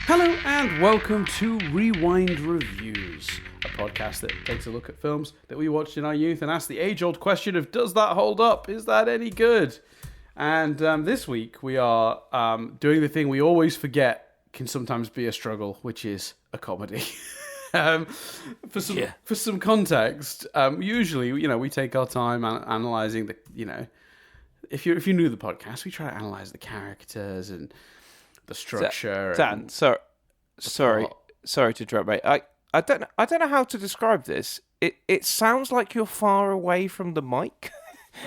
Hello and welcome to Rewind Reviews, a podcast that takes a look at films that we watched in our youth and asks the age-old question of, does that hold up? Is that any good? And this week we are doing the thing we always forget can sometimes be a struggle, which is a comedy. For some context, usually, we take our time analysing the, if you knew the podcast, we try to analyse the characters and the structure. Dan, sorry to interrupt, mate. I don't know how to describe this. It sounds like you're far away from the mic.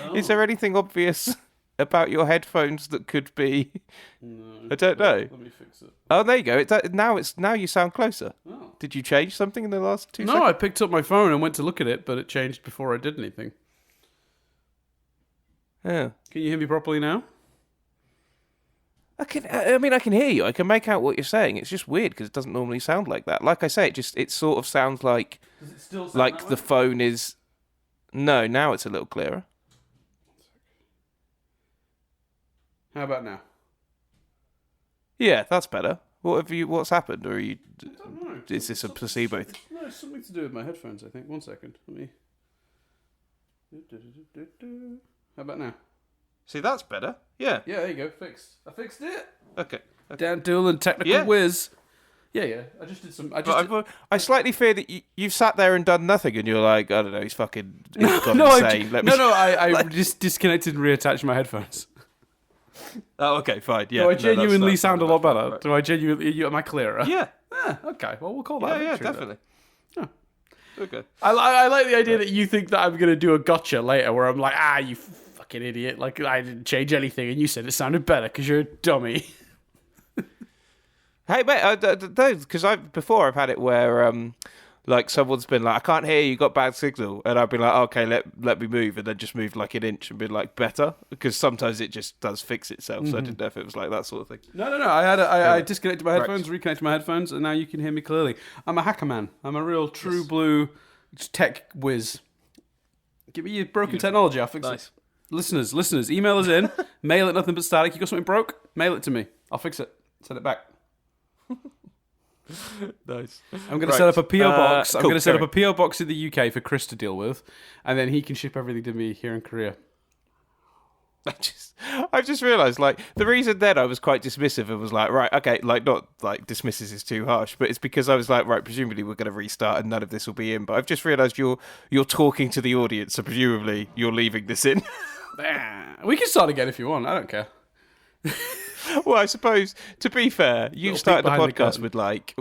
Oh. Is there anything obvious about your headphones that could be? No, I don't know. Let me fix it. Oh, there you go. Now you sound closer. Oh. Did you change something in the last 2 seconds? No, I picked up my phone and went to look at it, but it changed before I did anything. Yeah. Can you hear me properly now? I can hear you. I can make out what you're saying. It's just weird because it doesn't normally sound like that. Like I say, it sort of sounds like. Does it still sound like that the way? phone is? No, now it's a little clearer. How about now? Yeah, that's better. What's happened? Or are you? I don't know. Is this a placebo? No, it's something to do with my headphones, I think. 1 second. Let me. How about now? See, that's better. Yeah. Yeah, there you go. Fixed. I fixed it. Okay. Dan Doolan, technical whiz. Yeah. I just did some. I slightly fear that you've sat there and done nothing, and you're like, I don't know, he's fucking gone no, insane. I just disconnected and reattached my headphones. Oh, okay, fine. Yeah. Do I genuinely sound a lot better? Right. Do I genuinely? Am I clearer? Yeah. Okay. Well, we'll call that. Yeah, victory, definitely. Oh. Okay. I like the idea that you think that I'm gonna do a gotcha later, where I'm like, you fucking idiot! Like I didn't change anything, and you said it sounded better because you're a dummy. Hey, mate, because before I've had it where like someone's been like, I can't hear you, got bad signal, and I've been like, okay, let me move, and then just moved like an inch and been like, better, because sometimes it just does fix itself. So I didn't know if it was like that sort of thing. No. I disconnected my headphones, reconnected my headphones, and now you can hear me clearly. I'm a hacker man. I'm a real true blue tech whiz. Give me your broken technology, I'll fix it. Listeners, email us in, mail at nothing but static. You got something broke? Mail it to me. I'll fix it. Send it back. Nice. I'm going to set up a PO box. Cool, I'm going to set up a PO box in the UK for Chris to deal with, and then he can ship everything to me here in Korea. I've just realised, like, the reason then I was quite dismissive and was like, right, okay, like, not like dismisses is too harsh, but it's because I was like, right, presumably we're going to restart and none of this will be in. But I've just realised you're talking to the audience, so presumably you're leaving this in. We can start again if you want. I don't care. Well, I suppose, to be fair, you started the podcast with like...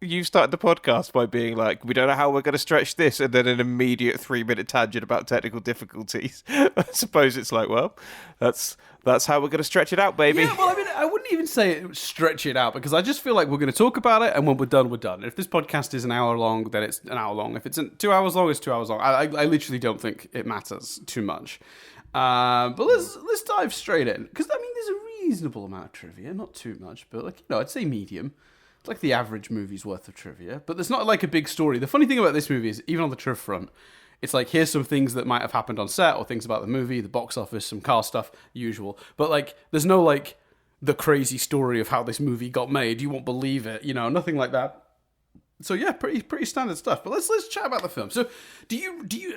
You started the podcast by being like, we don't know how we're going to stretch this, and then an immediate 3-minute tangent about technical difficulties. I suppose it's like, well, that's how we're going to stretch it out, baby. Yeah, well, I mean, I wouldn't even say stretch it out, because I just feel like we're going to talk about it, and when we're done, we're done. If this podcast is an hour long, then it's an hour long. If it's 2 hours long, it's 2 hours long. I literally don't think it matters too much. But let's dive straight in, because I mean, there's a reasonable amount of trivia, not too much, but like, I'd say medium. It's like the average movie's worth of trivia, but there's not like a big story. The funny thing about this movie is, even on the triv front, it's like, here's some things that might have happened on set, or things about the movie, the box office, some car stuff, usual. But like, there's no like the crazy story of how this movie got made. You won't believe it, nothing like that. So yeah, pretty standard stuff. But let's chat about the film. So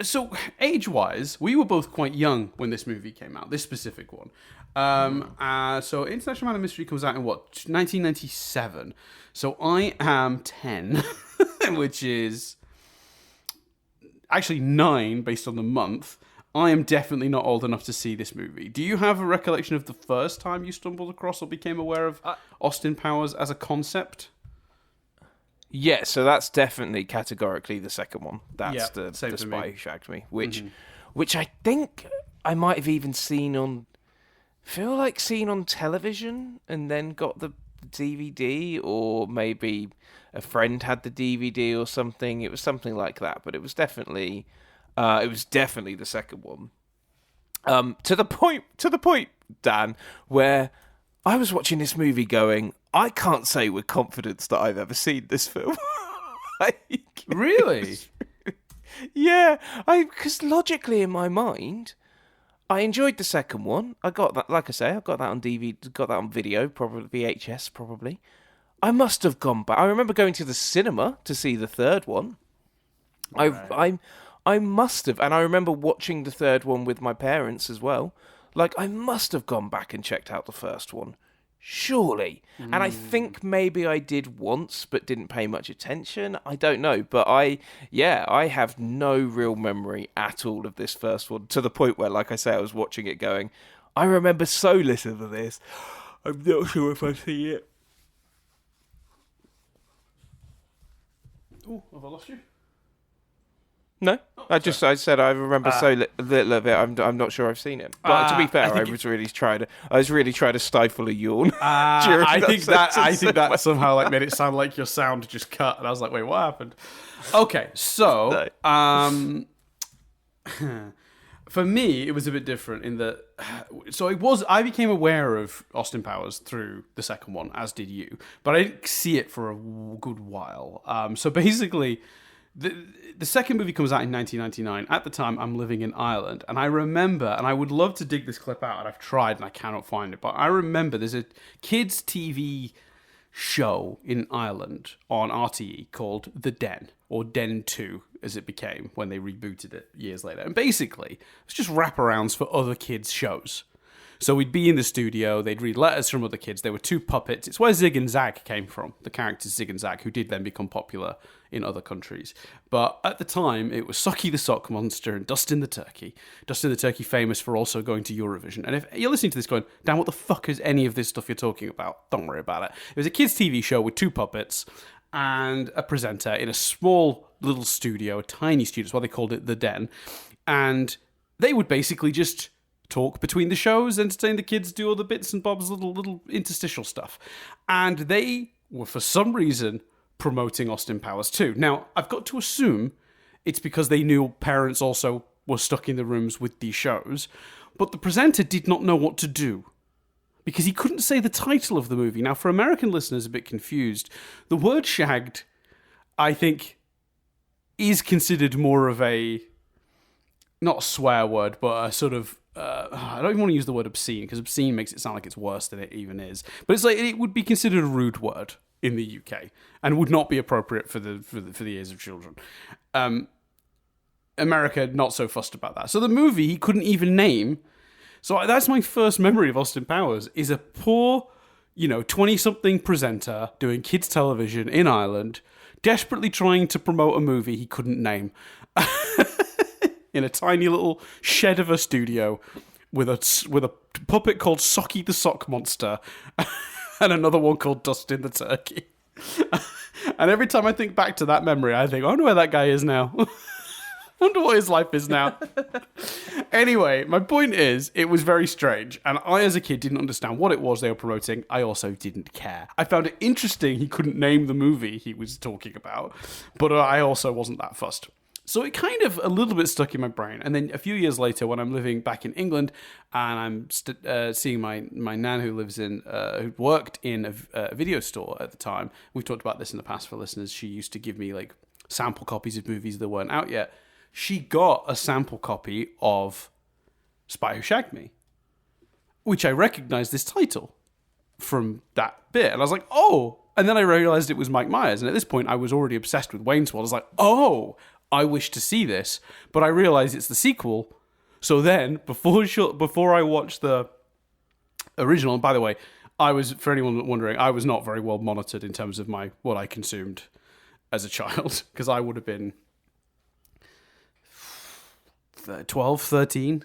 so age-wise, we were both quite young when this movie came out, this specific one. So International Man of Mystery comes out in 1997. So I am 10, which is actually 9 based on the month. I am definitely not old enough to see this movie. Do you have a recollection of the first time you stumbled across or became aware of Austin Powers as a concept? Yeah, so that's definitely categorically the second one. That's the Spy Who Shagged Me, which I think I might have even seen on television and then got the DVD, or maybe a friend had the DVD or something. It was something like that, but it was definitely the second one. To the point, Dan, where I was watching this movie going, I can't say with confidence that I've ever seen this film. Really? Yeah, because logically in my mind, I enjoyed the second one. I got that, like I say, I got that on DVD, got that on video, probably VHS, probably. I must have gone back. I remember going to the cinema to see the third one. Right. I must have, and I remember watching the third one with my parents as well. Like, I must have gone back and checked out the first one. Surely. And I think maybe I did once, but didn't pay much attention. I don't know. But I have no real memory at all of this first one, to the point where, like I say, I was watching it going, I remember so little of this. I'm not sure if I see it. Oh, have I lost you? No, I said I remember so little of it. I'm not sure I've seen it. But to be fair, I was really trying to stifle a yawn. I think that somehow like made it sound like your sound just cut, and I was like, wait, what happened? Okay, so for me, it was a bit different in that. So I became aware of Austin Powers through the second one, as did you, but I didn't see it for a good while. So basically. The second movie comes out in 1999. At the time, I'm living in Ireland, and I remember, and I would love to dig this clip out, and I've tried and I cannot find it, but I remember there's a kids' TV show in Ireland on RTE called The Den, or Den 2, as it became when they rebooted it years later. And basically, it's just wraparounds for other kids' shows. So we'd be in the studio, they'd read letters from other kids. There were two puppets. It's where Zig and Zag came from, the characters Zig and Zag, who did then become popular in other countries. But at the time, it was Socky the Sock Monster and Dustin the Turkey. Dustin the Turkey famous for also going to Eurovision. And if you're listening to this going, Dan, what the fuck is any of this stuff you're talking about? Don't worry about it. It was a kids' TV show with two puppets and a presenter in a small little studio, a tiny studio. That's why they called it The Den. And they would basically just talk between the shows, entertain the kids, do all the bits and bobs, little interstitial stuff. And they were, for some reason, promoting Austin Powers 2. Now, I've got to assume it's because they knew parents also were stuck in the rooms with these shows, but the presenter did not know what to do because he couldn't say the title of the movie. Now, for American listeners a bit confused, the word shagged, I think, is considered more of a, not a swear word, but a sort of, I don't even want to use the word obscene, because obscene makes it sound like it's worse than it even is. But it's like, it would be considered a rude word in the UK and would not be appropriate for the ears of children. America, not so fussed about that. So the movie he couldn't even name. So that's my first memory of Austin Powers, is a poor, 20-something presenter doing kids television in Ireland, desperately trying to promote a movie he couldn't name. In a tiny little shed of a studio with a puppet called Socky the Sock Monster and another one called Dustin the Turkey. And every time I think back to that memory, I think, I wonder where that guy is now. I wonder what his life is now. Anyway, my point is, it was very strange. And I, as a kid, didn't understand what it was they were promoting. I also didn't care. I found it interesting he couldn't name the movie he was talking about. But I also wasn't that fussed. So it kind of a little bit stuck in my brain. And then a few years later, when I'm living back in England and I'm seeing my nan who lives in, who worked in a video store at the time. We've talked about this in the past for listeners. She used to give me like sample copies of movies that weren't out yet. She got a sample copy of Spy Who Shagged Me, which I recognized this title from that bit. And I was like, oh. And then I realized it was Mike Myers. And at this point, I was already obsessed with Wayne's World. I was like, oh, I wish to see this, but I realize it's the sequel. So then, before I watched the original, and by the way, for anyone wondering, I was not very well monitored in terms of what I consumed as a child, because I would have been 12, 13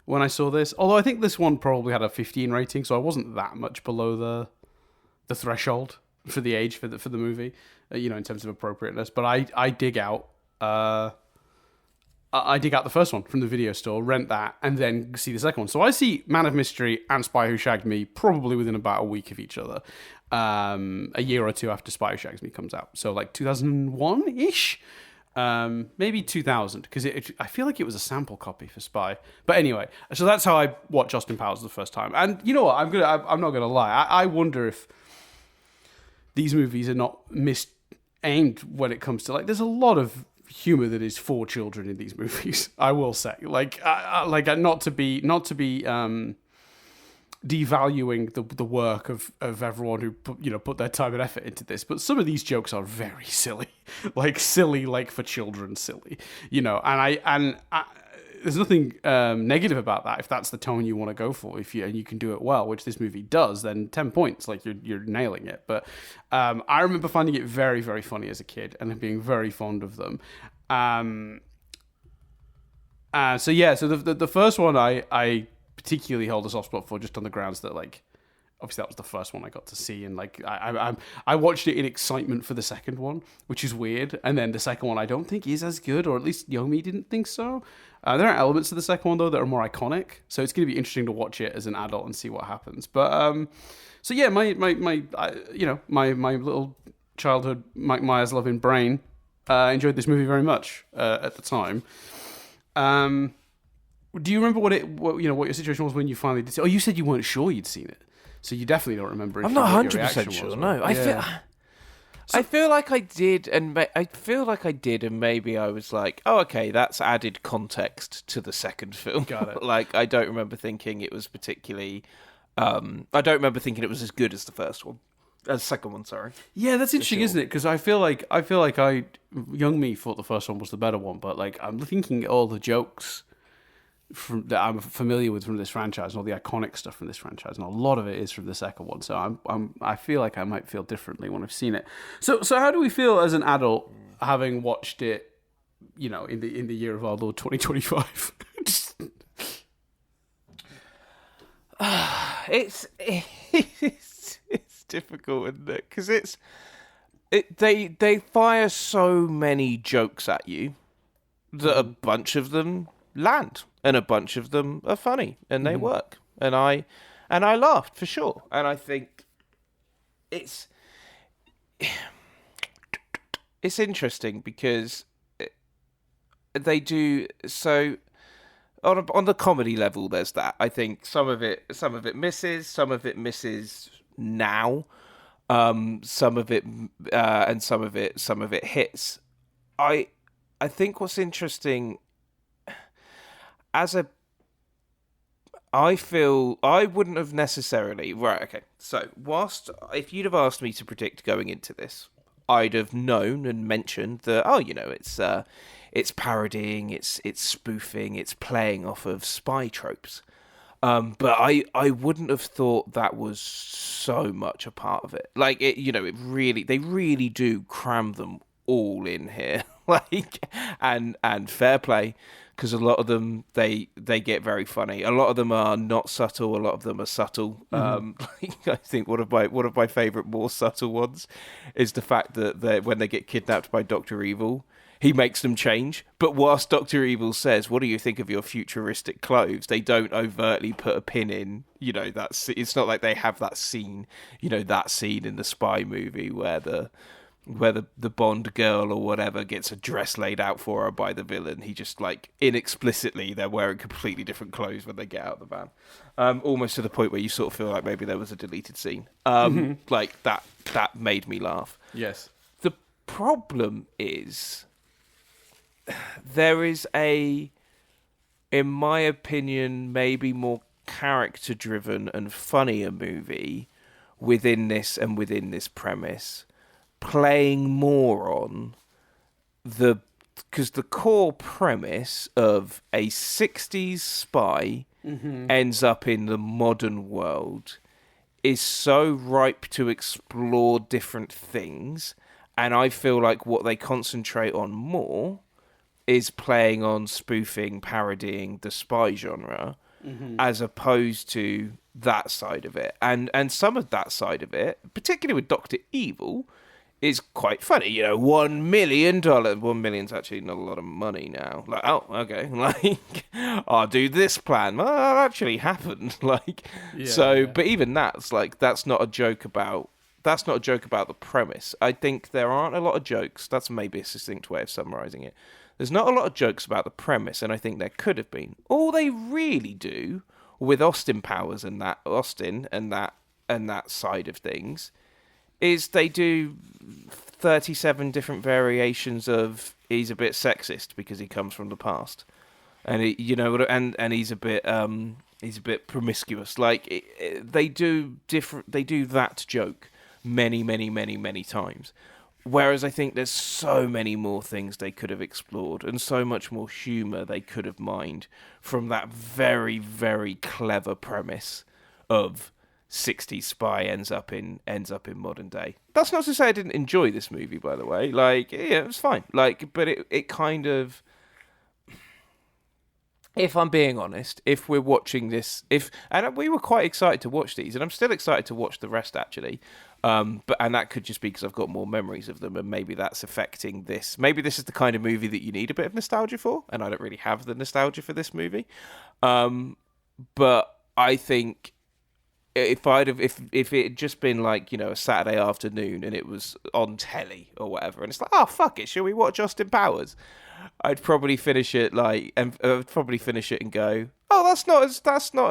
when I saw this. Although I think this one probably had a 15 rating, so I wasn't that much below the threshold for the age for the movie, in terms of appropriateness. But I dig out. I dig out the first one from the video store, rent that, and then see the second one. So I see Man of Mystery and Spy Who Shagged Me probably within about a week of each other, a year or two after Spy Who Shagged Me comes out. So like 2001-ish, maybe 2000, because I feel like it was a sample copy for Spy. But anyway, so that's how I watched Austin Powers the first time. And you know what? I'm not gonna lie. I wonder if these movies are not aimed when it comes to, like, there's a lot of humor that is for children in these movies. I will say, not to be devaluing the work of everyone who put their time and effort into this, but some of these jokes are very silly, like for children, silly, and there's nothing negative about that if that's the tone you want to go for. And you can do it well, which this movie does, then 10 points, like you're nailing it. But I remember finding it very, very funny as a kid and being very fond of them. So the first one I particularly hold a soft spot for, just on the grounds that, like, obviously that was the first one I got to see, and like I watched it in excitement for the second one, which is weird. And then the second one I don't think is as good, or at least Yomi didn't think so. There are elements of the second one though that are more iconic, so it's going to be interesting to watch it as an adult and see what happens. But so yeah, my little childhood Mike Myers loving brain enjoyed this movie very much at the time. Do you remember what your situation was when you finally did see it? Oh, you said you weren't sure you'd seen it, so you definitely don't remember. I'm not 100% sure. No, I feel like I did, and maybe I was like, oh, okay, that's added context to the second film. Got it. Like, I don't remember thinking it was particularly. I don't remember thinking it was as good as the first one. Second one, sorry. Yeah, that's interesting, isn't it? Because I feel like young me thought the first one was the better one, but like I'm thinking all the jokes that I'm familiar with from this franchise and all the iconic stuff from this franchise, and a lot of it is from the second one. So I feel like I might feel differently when I've seen it. So how do we feel as an adult having watched it, in the year of our Lord 2025? It's difficult, isn't it? Because they fire so many jokes at you that a bunch of them land and a bunch of them are funny and they work, and I laughed for sure. And I think it's interesting because they do so on the comedy level. There's that. I think some of it misses now, some of it and some of it hits. I think what's interesting, I feel I wouldn't have necessarily... Right, okay. So, if you'd have asked me to predict going into this, I'd have known and mentioned that, it's parodying, it's spoofing, it's playing off of spy tropes. But I wouldn't have thought that was so much a part of it. Like, they really do cram them all in here. And fair play, because a lot of them they get very funny. A lot of them are not subtle. A lot of them are subtle. I think one of my favorite more subtle ones is the fact that when they get kidnapped by Dr. Evil, he makes them change. But whilst Dr. Evil says, "What do you think of your futuristic clothes?" they don't overtly put a pin in. It's not like they have that scene. That scene in the spy movie where the Bond girl or whatever gets a dress laid out for her by the villain. He just, inexplicitly, they're wearing completely different clothes when they get out of the van. Almost to the point where you sort of feel like maybe there was a deleted scene. Like, that made me laugh. Yes. The problem is, there is in my opinion, maybe more character-driven and funnier movie within this premise, playing more on because the core premise of a 60s spy ends up in the modern world is so ripe to explore different things, and I feel like what they concentrate on more is playing on spoofing, parodying the spy genre, as opposed to that side of it. And some of that side of it, particularly with Dr. Evil, is quite funny. $1 million. $1 million's actually not a lot of money now. Like, oh, okay. Like, I'll do this plan. Well, that actually happened. But even that's not a joke about the premise. I think there aren't a lot of jokes. That's maybe a succinct way of summarizing it. There's not a lot of jokes about the premise, and I think there could have been. All they really do with Austin Powers and that side of things is they do 37 different variations of he's a bit sexist because he comes from the past, and and he's a bit He's a bit promiscuous. Like they do different. They do that joke many, many, many, many times. Whereas I think there's so many more things they could have explored, and so much more humour they could have mined from that very, very clever premise of 60s spy ends up in modern day. That's not to say I didn't enjoy this movie, by the way. Like, yeah, it was fine. Like, but it kind of, if I'm being honest, if we're watching this, and we were quite excited to watch these, and I'm still excited to watch the rest actually. And that could just be because I've got more memories of them, and maybe that's affecting this. Maybe this is the kind of movie that you need a bit of nostalgia for, and I don't really have the nostalgia for this movie. But I think if it had just been like, a Saturday afternoon and it was on telly or whatever, and it's like, oh fuck it, shall we watch Austin Powers? I'd probably finish it and go, oh, that's not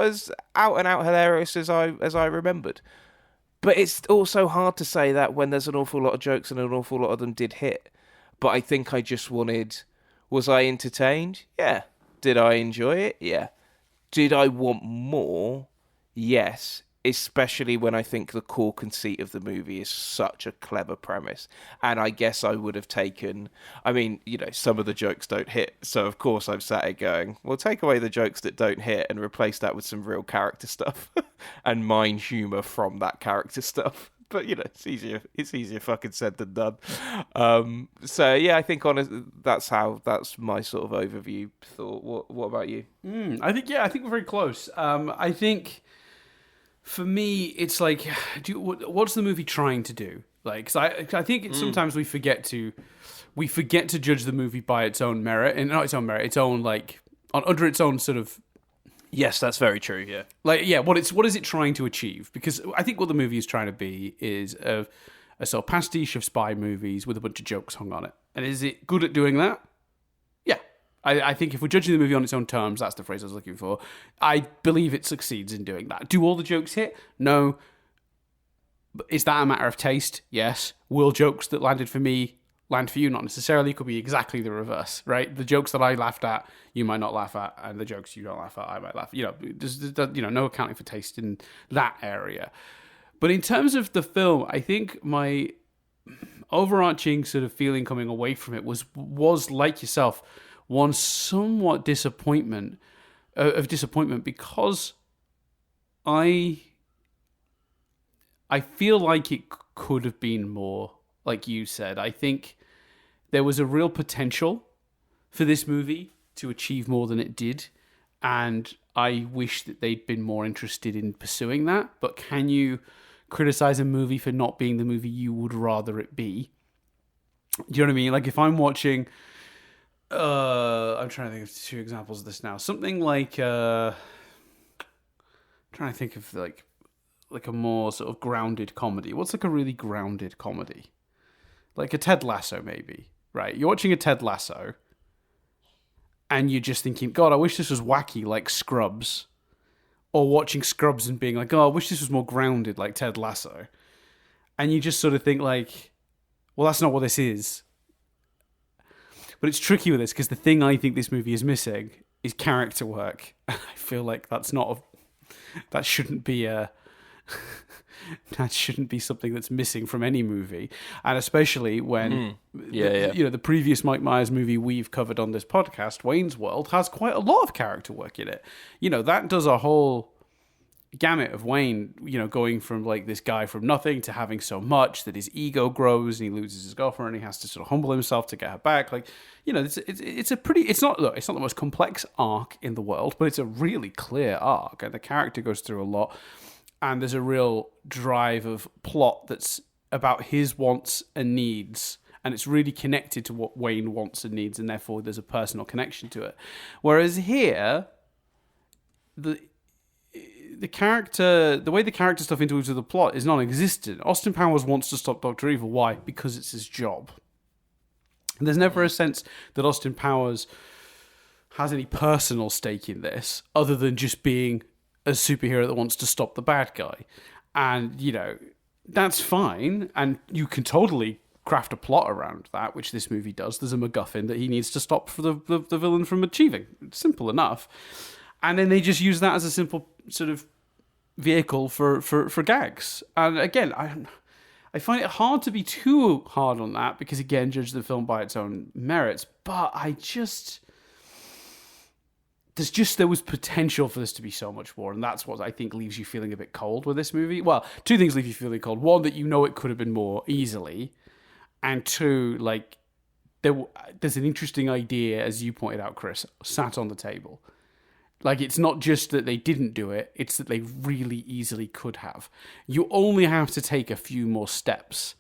as out and out hilarious as I remembered. But it's also hard to say that when there's an awful lot of jokes and an awful lot of them did hit. But I think I just wanted, was I entertained? Yeah. Did I enjoy it? Yeah. Did I want more? Yes. Especially when I think the core conceit of the movie is such a clever premise. And I guess I would have taken, some of the jokes don't hit. So of course I'm sat here going, well, take away the jokes that don't hit and replace that with some real character stuff and mine humour from that character stuff. But, it's easier fucking said than done. So yeah, I think that's my sort of overview thought. What about you? I think we're very close. I think, for me, it's like, what's the movie trying to do? Like, 'cause I think sometimes we forget to judge the movie by its own merit, and not its own merit, its own under its own sort of. Yes, that's very true. Yeah, what is it trying to achieve? Because I think what the movie is trying to be is a sort of pastiche of spy movies with a bunch of jokes hung on it. And is it good at doing that? Yeah. I think if we're judging the movie on its own terms, that's the phrase I was looking for. I believe it succeeds in doing that. Do all the jokes hit? No. But is that a matter of taste? Yes. Will jokes that landed for me land for you? Not necessarily. It could be exactly the reverse, right? The jokes that I laughed at, you might not laugh at, and the jokes you don't laugh at, I might laugh. There's no accounting for taste in that area. But in terms of the film, I think my overarching sort of feeling coming away from it was like yourself, one somewhat disappointment because I feel like it could have been more, like you said. I think there was a real potential for this movie to achieve more than it did, and I wish that they'd been more interested in pursuing that. But can you criticize a movie for not being the movie you would rather it be? Do you know what I mean? Like, if I'm watching, I'm trying to think of two examples of this now. Something like, trying to think of like a more sort of grounded comedy. What's like a really grounded comedy? Like a Ted Lasso, maybe, right? You're watching a Ted Lasso, and you're just thinking, God, I wish this was wacky like Scrubs. Or watching Scrubs and being like, oh, I wish this was more grounded like Ted Lasso. And you just sort of think like, well, that's not what this is. But it's tricky with this because the thing I think this movie is missing is character work. I feel like that shouldn't be something that's missing from any movie, and especially when the previous Mike Myers movie we've covered on this podcast, Wayne's World, has quite a lot of character work in it. That does a whole gamut of Wayne, going from like this guy from nothing to having so much that his ego grows and he loses his girlfriend and he has to sort of humble himself to get her back. Like, it's not the most complex arc in the world, but it's a really clear arc, and the character goes through a lot. And there's a real drive of plot that's about his wants and needs, and it's really connected to what Wayne wants and needs, and therefore there's a personal connection to it. Whereas here, the way the character stuff interweaves with the plot is non-existent. Austin Powers wants to stop Dr. Evil. Why? Because it's his job. And there's never a sense that Austin Powers has any personal stake in this, other than just being a superhero that wants to stop the bad guy. And, that's fine. And you can totally craft a plot around that, which this movie does. There's a MacGuffin that he needs to stop for the villain from achieving. It's simple enough. And then they just use that as a simple sort of vehicle for gags. And again, I find it hard to be too hard on that because, again, judge the film by its own merits. But there was potential for this to be so much more, and that's what I think leaves you feeling a bit cold with this movie. Well, two things leave you feeling cold. One, that you know it could have been more easily, and two, like there's an interesting idea, as you pointed out, Chris, sat on the table. Like, it's not just that they didn't do it, it's that they really easily could have. You only have to take a few more steps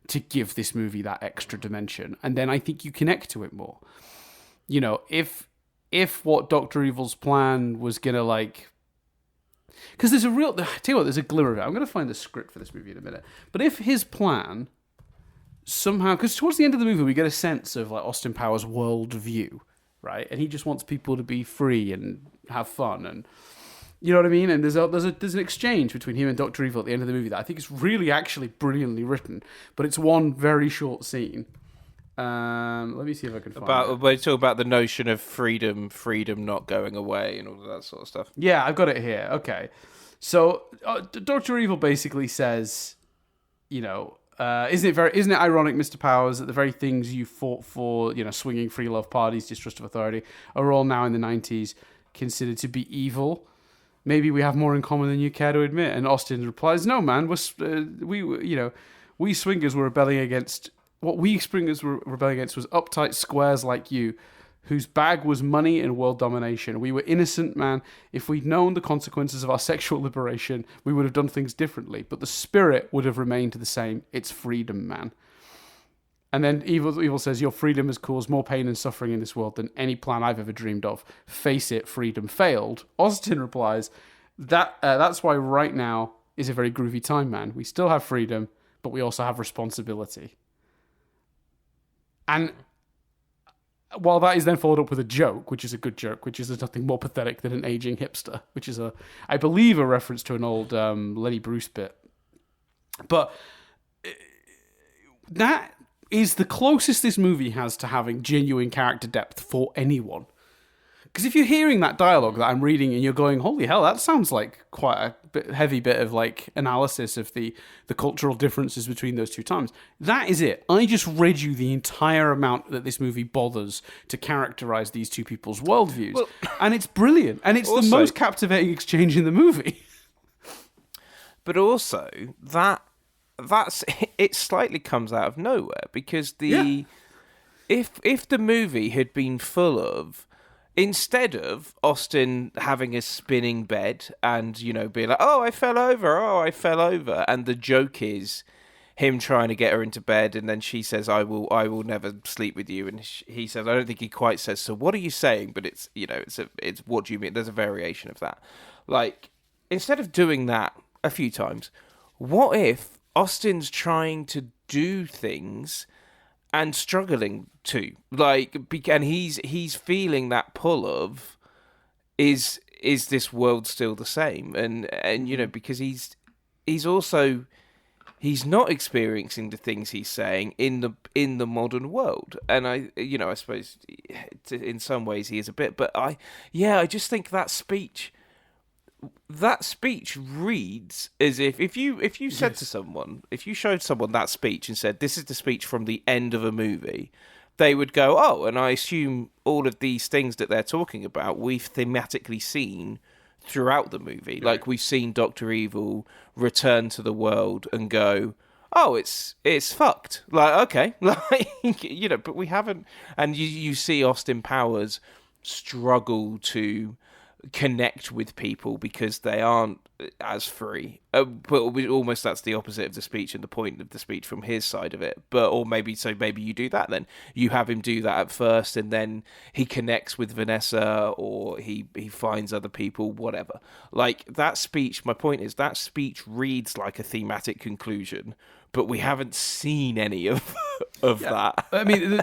to give this movie that extra dimension, and then I think you connect to it more. You know, if what Dr. Evil's plan was gonna, like... Because there's there's a glimmer of it. I'm going to find the script for this movie in a minute. But if his plan somehow... Because towards the end of the movie, we get a sense of, like, Austin Powers' worldview, right? And he just wants people to be free and have fun, and you know what I mean. And there's an exchange between him and Dr. Evil at the end of the movie that I think is really actually brilliantly written, but it's one very short scene. Let me see if I can find it. We're talking about the notion of freedom not going away, and all of that sort of stuff. Yeah, I've got it here. Okay, so Dr. Evil basically says, you know, isn't it ironic, Mr. Powers, that the very things you fought for, you know, swinging free love parties, distrust of authority, are all now in the 90s considered to be evil? Maybe we have more in common than you care to admit. And Austin replies, "No, man, we swingers were rebelling against what we swingers were rebelling against was uptight squares like you, whose bag was money and world domination. We were innocent, man. If we'd known the consequences of our sexual liberation, we would have done things differently. But the spirit would have remained the same. It's freedom, man." And then Evil says, "Your freedom has caused more pain and suffering in this world than any plan I've ever dreamed of. Face it, freedom failed." Austin replies, "That's why right now is a very groovy time, man. We still have freedom, but we also have responsibility." And while that is then followed up with a joke, which is a good joke, which is nothing more pathetic than an aging hipster, which is I believe a reference to an old Lenny Bruce bit. But that is the closest this movie has to having genuine character depth for anyone. Because if you're hearing that dialogue that I'm reading and you're going, holy hell, that sounds like quite a heavy bit of like analysis of the cultural differences between those two times. That is it. I just read you the entire amount that this movie bothers to characterize these two people's worldviews. Well, and it's brilliant. And it's also the most captivating exchange in the movie. But also, it slightly comes out of nowhere, because if the movie had been full of, instead of Austin having a spinning bed and, you know, being like, oh, I fell over, and the joke is him trying to get her into bed, and then she says, I will never sleep with you, and he says, I don't think he quite says, so what are you saying? But it's, you know, it's what do you mean? There's a variation of that. Like, instead of doing that a few times, what if Austin's trying to do things and struggling to, like, and he's feeling that pull of, is this world still the same? And you know, because he's not experiencing the things he's saying in the modern world. And I suppose in some ways he is a bit, but I just think that speech reads as if you said to someone, if you showed someone that speech and said, this is the speech from the end of a movie, they would go, oh, and I assume all of these things that they're talking about we've thematically seen throughout the movie. Right. Like, we've seen Dr. Evil return to the world and go, oh, it's fucked. Like, okay. Like, you know, but we haven't. And you see Austin Powers struggle to connect with people because they aren't as free. But almost that's the opposite of the speech and the point of the speech from his side of it. Or maybe you do that then. You have him do that at first, and then he connects with Vanessa, or he finds other people, whatever. Like, that speech, my point is, that speech reads like a thematic conclusion, but we haven't seen any of that. I mean,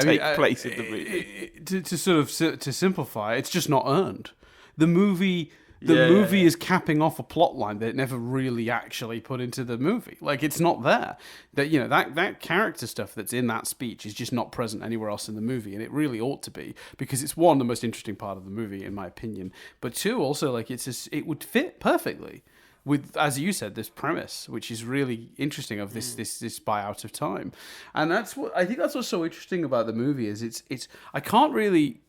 take place in the movie. To simplify, it's just not earned. The movie the movie is capping off a plot line that it never really actually put into the movie. Like, it's not there. That, you know, that character stuff that's in that speech is just not present anywhere else in the movie, and it really ought to be, because it's, one, the most interesting part of the movie, in my opinion, but two, also, like, it would fit perfectly with, as you said, this premise, which is really interesting, of this spy out of time. And that's what I think, that's what's so interesting about the movie, is it's I can't really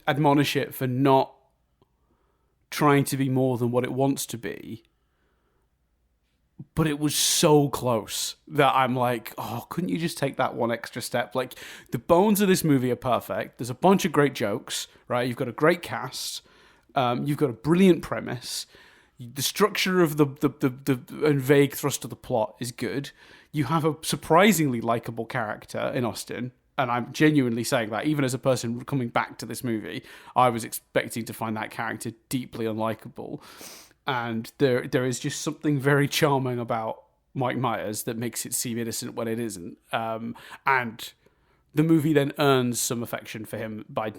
admonish it for not trying to be more than what it wants to be, but it was so close that I'm like, oh, couldn't you just take that one extra step? Like, the bones of this movie are perfect. There's a bunch of great jokes, right? You've got a great cast. You've got a brilliant premise. The structure of the and vague thrust of the plot is good. You have a surprisingly likable character in Austin. And I'm genuinely saying that, even as a person coming back to this movie, I was expecting to find that character deeply unlikable. And there is just something very charming about Mike Myers that makes it seem innocent when it isn't. And the movie then earns some affection for him by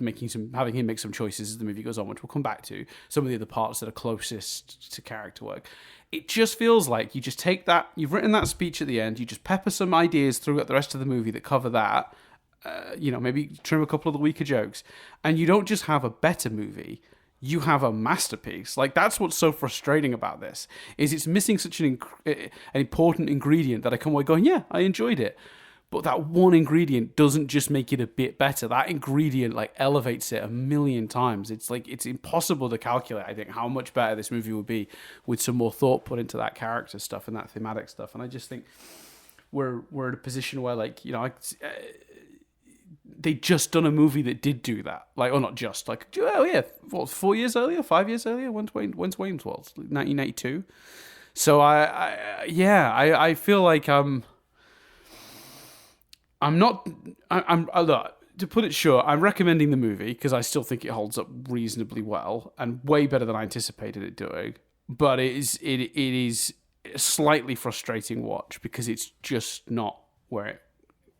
having him make some choices as the movie goes on, which we'll come back to. Some of the other parts that are closest to character work. It just feels like you just take that, you've written that speech at the end, you just pepper some ideas throughout the rest of the movie that cover that. Maybe trim a couple of the weaker jokes, and you don't just have a better movie, you have a masterpiece. Like, that's what's so frustrating about this, is it's missing such an important ingredient that I come away going, yeah, I enjoyed it, but that one ingredient doesn't just make it a bit better. That ingredient, like, elevates it a million times. It's like, it's impossible to calculate, I think, how much better this movie would be with some more thought put into that character stuff and that thematic stuff. And I just think we're in a position where, like, you know, they just done a movie that did do that. Like, or not just, like, oh yeah, what, 4 years earlier, 5 years earlier? When's Wayne's World? 1992. So I feel like I'm look, to put it short, I'm recommending the movie because I still think it holds up reasonably well and way better than I anticipated it doing. But it is a slightly frustrating watch because it's just not where it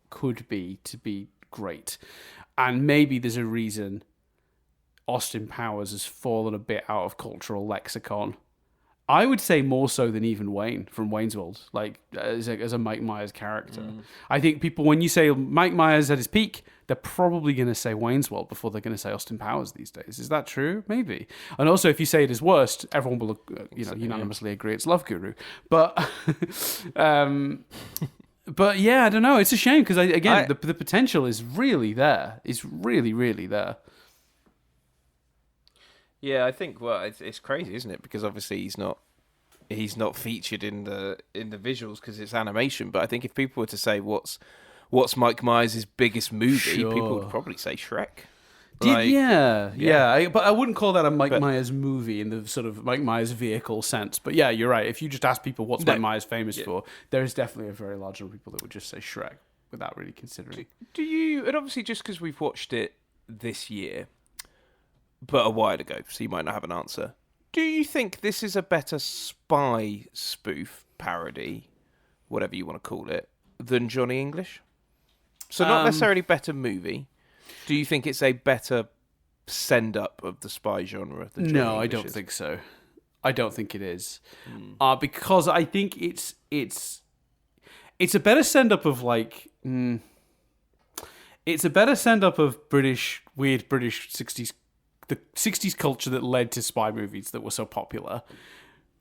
could be to be great. And maybe there's a reason Austin Powers has fallen a bit out of cultural lexicon. I would say more so than even Wayne from Wayne's World, like as a Mike Myers character. I think people, when you say Mike Myers at his peak, they're probably going to say Wayne's World before they're going to say Austin Powers these days. Is that true? Maybe. And also, if you say it is worst, everyone will unanimously agree it's Love Guru. But but yeah, I don't know. It's a shame because the potential is really there. It's really, really there. Yeah, I think it's crazy, isn't it? Because obviously he's not featured in the visuals because it's animation. But I think if people were to say what's Mike Myers' biggest movie, people would probably say Shrek. But I wouldn't call that a Mike Myers movie in the sort of Mike Myers vehicle sense. But yeah, you're right. If you just ask people what's Mike Myers famous for, there is definitely a very large number of people that would just say Shrek without really considering. Do you? And obviously, just because we've watched it this year, but a while ago, so you might not have an answer. Do you think this is a better spy spoof parody, whatever you want to call it, than Johnny English? So not necessarily better movie. Do you think it's a better send-up of the spy genre than Johnny English? No, I don't think so. I don't think it is. Because I think it's a better send-up of, like... It's a better send-up of weird British 60s, the 60s culture that led to spy movies that were so popular.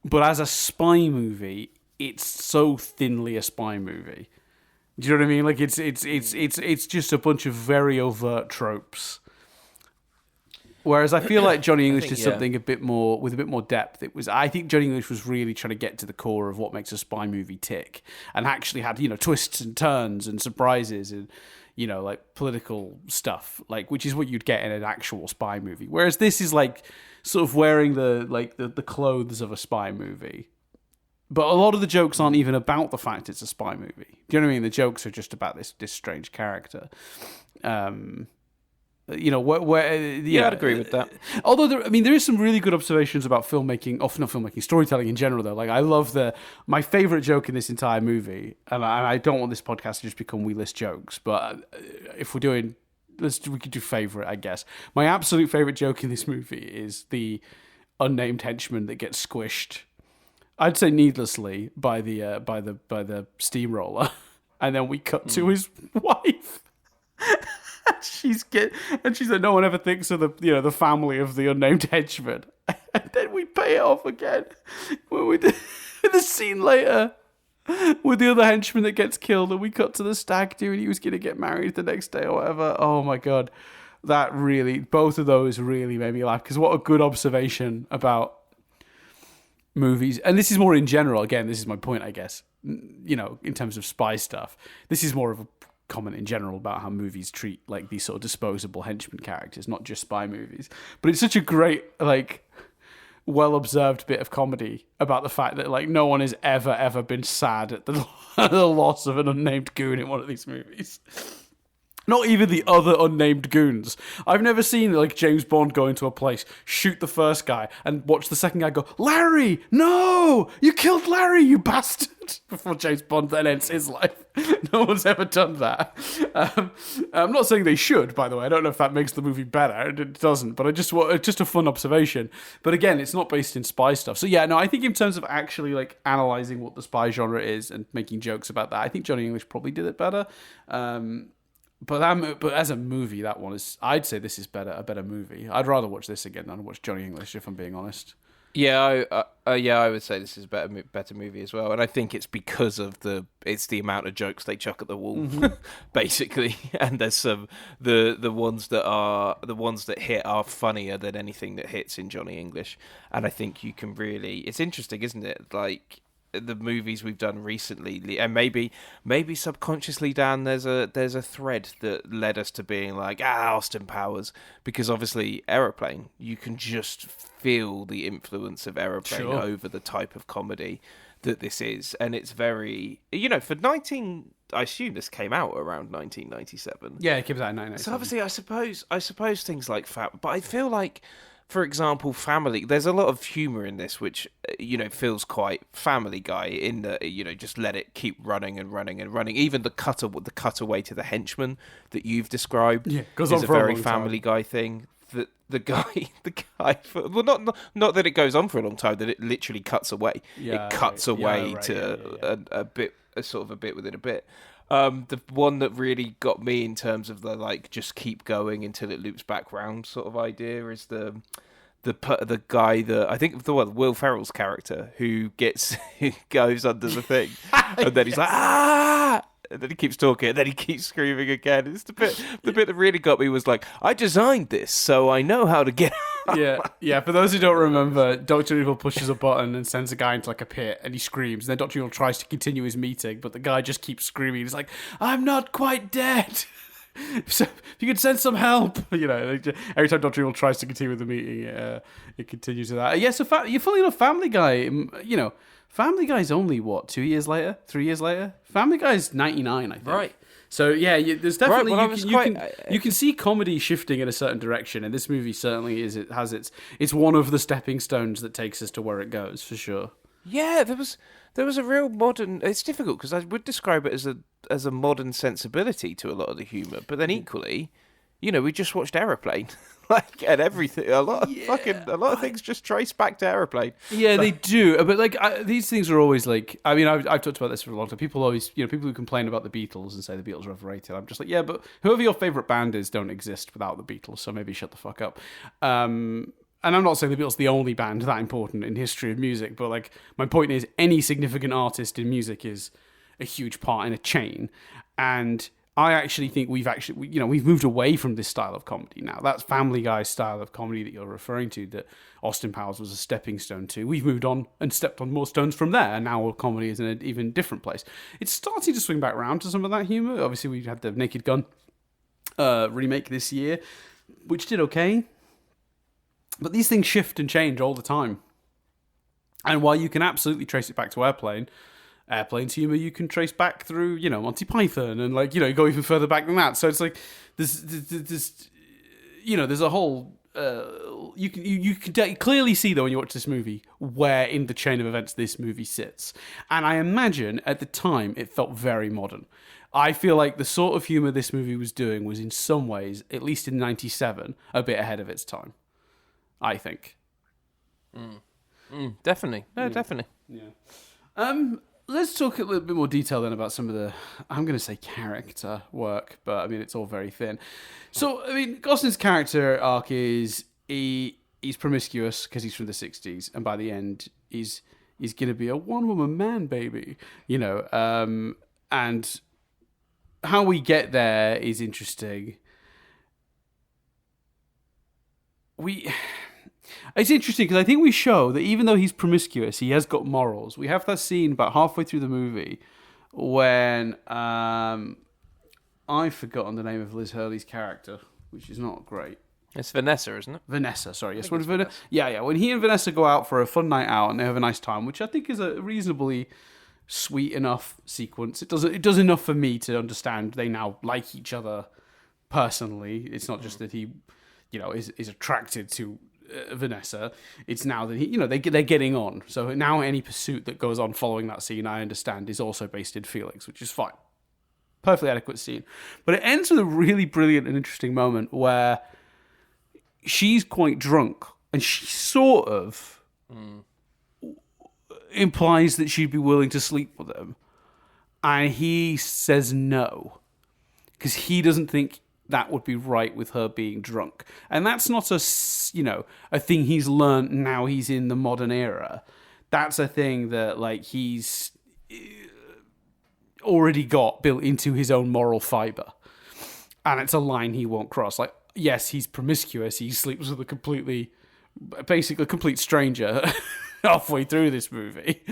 But as a spy movie, it's so thinly a spy movie. Do you know what I mean? Like, it's just a bunch of very overt tropes. Whereas I feel like Johnny English did something with a bit more depth. I think Johnny English was really trying to get to the core of what makes a spy movie tick, and actually had, twists and turns and surprises and, like political stuff, like, which is what you'd get in an actual spy movie. Whereas this is like sort of wearing the clothes of a spy movie. But a lot of the jokes aren't even about the fact it's a spy movie. Do you know what I mean? The jokes are just about this strange character. I'd agree with that. Although there is some really good observations about storytelling in general. Though, like, I love my favorite joke in this entire movie, and I don't want this podcast to just become we list jokes. But if we're doing, we could do favorite, I guess. My absolute favorite joke in this movie is the unnamed henchman that gets squished, I'd say needlessly, by the steamroller, and then we cut to his wife. She's like, no one ever thinks of the family of the unnamed henchman, and then we pay it off again when we do the scene later with the other henchman that gets killed, and we cut to the stag do, and he was going to get married the next day or whatever. Oh my god, both of those really made me laugh, because what a good observation about movies. And this is more in general. Again, this is my point, I guess. In terms of spy stuff, this is more of a comment in general about how movies treat like these sort of disposable henchman characters, not just spy movies. But it's such a great, like, well observed bit of comedy about the fact that like no one has ever been sad at the loss of an unnamed goon in one of these movies. Not even the other unnamed goons. I've never seen like James Bond go into a place, shoot the first guy, and watch the second guy go, "Larry, no! You killed Larry, you bastard!" Before James Bond then ends his life. No one's ever done that. I'm not saying they should, by the way. I don't know if that makes the movie better. It doesn't, but it's just a fun observation. But again, it's not based in spy stuff. So yeah, no, I think in terms of actually like analysing what the spy genre is and making jokes about that, I think Johnny English probably did it better. But as a movie, that one is. I'd say this is a better movie. I'd rather watch this again than watch Johnny English, if I'm being honest. Yeah, I would say this is a better movie as well, and I think it's because of the amount of jokes they chuck at the wall, basically. And there's some the ones that hit are funnier than anything that hits in Johnny English, and I think you can really. It's interesting, isn't it? Like, the movies we've done recently, and maybe subconsciously, Dan, there's a thread that led us to being like, Austin Powers, because obviously Aeroplane, you can just feel the influence of Aeroplane over the type of comedy that this is, and it's very, for I assume this came out around 1997. Yeah, it came out in 1997. So obviously, I suppose things like but I feel like, for example, Family, there's a lot of humour in this, which, feels quite Family Guy in that, just let it keep running and running and running. Even the cutaway to the henchman that you've described is a very Family Guy thing. The guy, well, not that it goes on for a long time, that it literally cuts away. Yeah, it cuts away to a bit, sort of a bit within a bit. The one that really got me in terms of the like just keep going until it loops back round sort of idea is the guy that I think Will Ferrell's character who goes under the thing and then he's like and then he keeps talking and then he keeps screaming again. It's the bit that really got me was like, I designed this so I know how to get out. Yeah. For those who don't remember, Dr. Evil pushes a button and sends a guy into like a pit, and he screams. And then Dr. Evil tries to continue his meeting, but the guy just keeps screaming. He's like, "I'm not quite dead. So if you could send some help." Every time Dr. Evil tries to continue with the meeting, it continues to that. Yeah. So you're fully enough Family Guy. Family Guy's only 3 years later? Family Guy's 99, I think. Right. So yeah, there's definitely you can see comedy shifting in a certain direction, and this movie certainly is. It's one of the stepping stones that takes us to where it goes, for sure. Yeah, there was a real modern. It's difficult because I would describe it as a modern sensibility to a lot of the humour, but then equally, we just watched Aeroplane. And everything, a lot of things just trace back to Aeroplane. Yeah, they do. But these things are always like. I mean, I've talked about this for a long time. People always, people who complain about the Beatles and say the Beatles are overrated. I'm just like, yeah, but whoever your favorite band is don't exist without the Beatles. So maybe shut the fuck up. And I'm not saying the Beatles are the only band that important in history of music, but like my point is, any significant artist in music is a huge part in a chain, and I actually think we've moved away from this style of comedy now. That's Family Guy style of comedy that you're referring to, that Austin Powers was a stepping stone to. We've moved on and stepped on more stones from there, and now comedy is in an even different place. It's starting to swing back around to some of that humour. Obviously, we had the Naked Gun remake this year, which did okay. But these things shift and change all the time. And while you can absolutely trace it back to Airplane's humour you can trace back through, Monty Python, and you go even further back than that. So it's like there's a whole. You can clearly see though when you watch this movie where in the chain of events this movie sits, and I imagine at the time it felt very modern. I feel like the sort of humour this movie was doing was in some ways, at least in '97, a bit ahead of its time. I think. Definitely. No, definitely. Yeah. Let's talk a little bit more detail then about some of the, I'm going to say character work, but I mean, it's all very thin. So, I mean, Gosling's character arc is he's promiscuous because he's from the 60s, and by the end, he's going to be a one-woman man, baby, and how we get there is interesting. It's interesting because I think we show that even though he's promiscuous, he has got morals. We have that scene about halfway through the movie when I've forgotten the name of Liz Hurley's character, which is not great. It's Vanessa, isn't it? Vanessa, sorry. Yes, when Vanessa. Yeah. When he and Vanessa go out for a fun night out and they have a nice time, which I think is a reasonably sweet enough sequence. It does enough for me to understand they now like each other personally. It's not just that he, is attracted to Vanessa. It's now that they're getting on. So now any pursuit that goes on following that scene, I understand, is also based in feelings, which is fine. Perfectly adequate scene. But it ends with a really brilliant and interesting moment where she's quite drunk and she sort of implies that she'd be willing to sleep with him. And he says no. Because he doesn't think that would be right with her being drunk. And that's not a thing he's learned now he's in the modern era. That's a thing that, he's already got built into his own moral fiber. And it's a line he won't cross. Yes, he's promiscuous. He sleeps with a complete stranger halfway through this movie.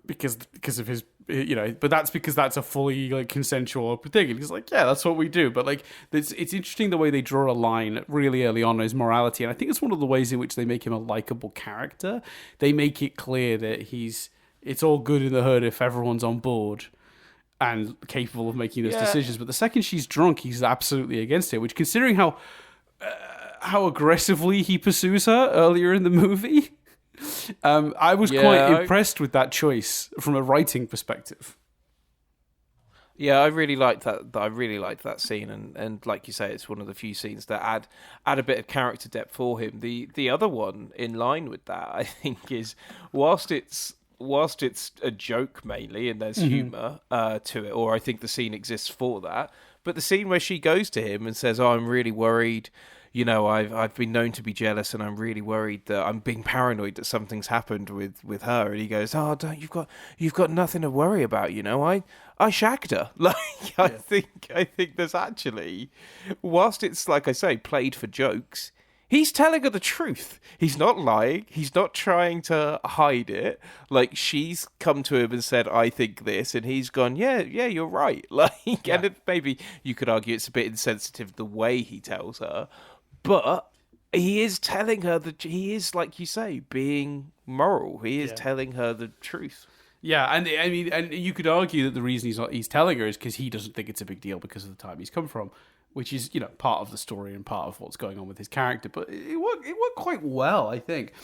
Because of his, but that's because that's a fully consensual thing. And he's that's what we do. But it's interesting the way they draw a line really early on in his morality. And I think it's one of the ways in which they make him a likable character. They make it clear that it's all good in the hood if everyone's on board and capable of making those decisions. But the second she's drunk, he's absolutely against it, which, considering how aggressively he pursues her earlier in the movie, I was quite impressed with that choice from a writing perspective. Yeah, I really liked that. I really liked that scene, and like you say, it's one of the few scenes that add a bit of character depth for him. The other one in line with that, I think, is whilst it's a joke mainly, and there's humour to it, or I think the scene exists for that. But the scene where she goes to him and says, "Oh, I'm really worried. I've been known to be jealous, and I'm really worried that I'm being paranoid that something's happened with her." And he goes, "Oh, don't you've got nothing to worry about. I shagged her." I think there's actually, whilst it's like I say, played for jokes, he's telling her the truth. He's not lying. He's not trying to hide it. She's come to him and said, "I think this," and he's gone, "Yeah, you're right." And maybe you could argue it's a bit insensitive the way he tells her. But he is telling her that he is, like you say, being moral. He is telling her the truth. Yeah, and I mean, and you could argue that the reason he's telling her is because he doesn't think it's a big deal because of the time he's come from, which is part of the story and part of what's going on with his character. But it worked quite well, I think.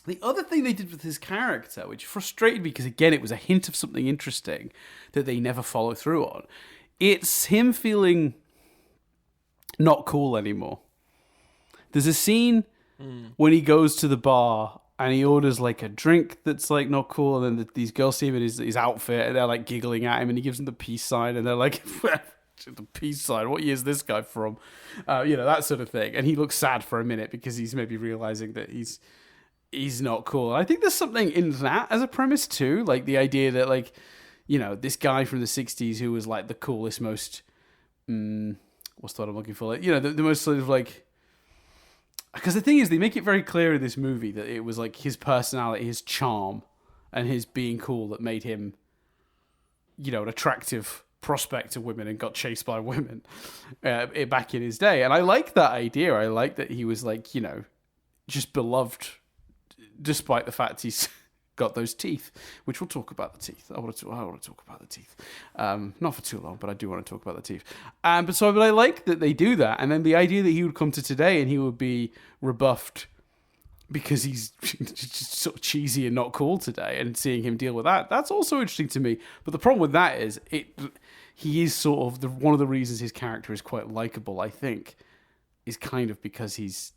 The other thing they did with his character, which frustrated me because again it was a hint of something interesting that they never follow through on, it's him feeling not cool anymore. There's a scene when he goes to the bar and he orders a drink that's not cool, and then these girls see him in his outfit and they're giggling at him, and he gives them the peace sign, and they're like, "The peace sign? What year is this guy from?" That sort of thing. And he looks sad for a minute because he's maybe realizing that he's not cool. And I think there's something in that as a premise too, the idea that this guy from the 60s who was the coolest, most what's the word I'm looking for? The most sort of because the thing is, they make it very clear in this movie that it was his personality, his charm, and his being cool that made him, an attractive prospect to women and got chased by women back in his day. And I like that idea. I like that he was just beloved, despite the fact he's got those teeth, which we'll talk about the teeth. I want to talk about the teeth. Not for too long, but I do want to talk about the teeth. But I like that they do that. And then the idea that he would come to today and he would be rebuffed because he's just sort of cheesy and not cool today, and seeing him deal with that's also interesting to me. But the problem with that is he is sort of one of the reasons his character is quite likable, I think, is kind of because he's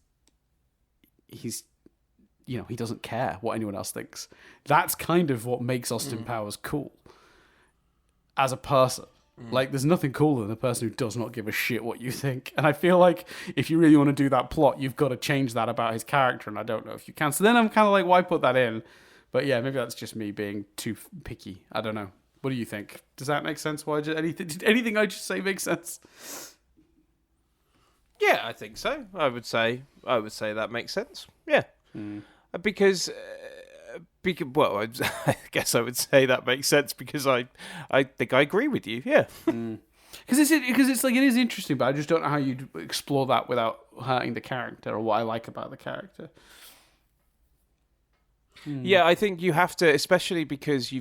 he doesn't care what anyone else thinks. That's kind of what makes Austin Powers cool as a person. Like, there's nothing cooler than a person who does not give a shit what you think. And I feel like if you really want to do that plot, you've got to change that about his character, and I don't know if you can. So then I'm kind of like, why put that in? But yeah, maybe that's just me being too picky. I don't know. What do you think? Does that make sense? Did anything I just say make sense? Yeah, I think so. I would say that makes sense. Yeah, because well, I guess I would say that makes sense because I think I agree with you. Yeah, because it's like, it is interesting, but I just don't know how you'd explore that without hurting the character or what I like about the character. Yeah, I think you have to, especially because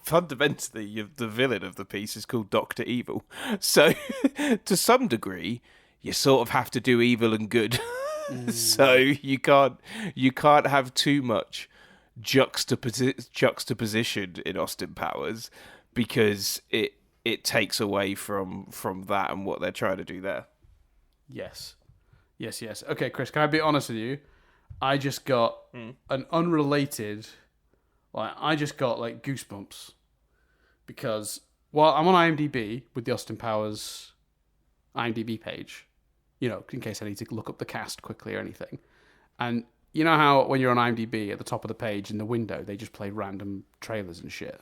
fundamentally, the villain of the piece is called Dr. Evil. So, to some degree, you sort of have to do evil and good. So you can't have too much juxtaposition in Austin Powers, because it takes away from that and what they're trying to do there. Yes. Okay, Chris, can I be honest with you? I just got an unrelated... I just got goosebumps because I'm on IMDb with the Austin Powers IMDb page, in case I need to look up the cast quickly or anything. And you know how when you're on IMDb at the top of the page in the window, they just play random trailers and shit.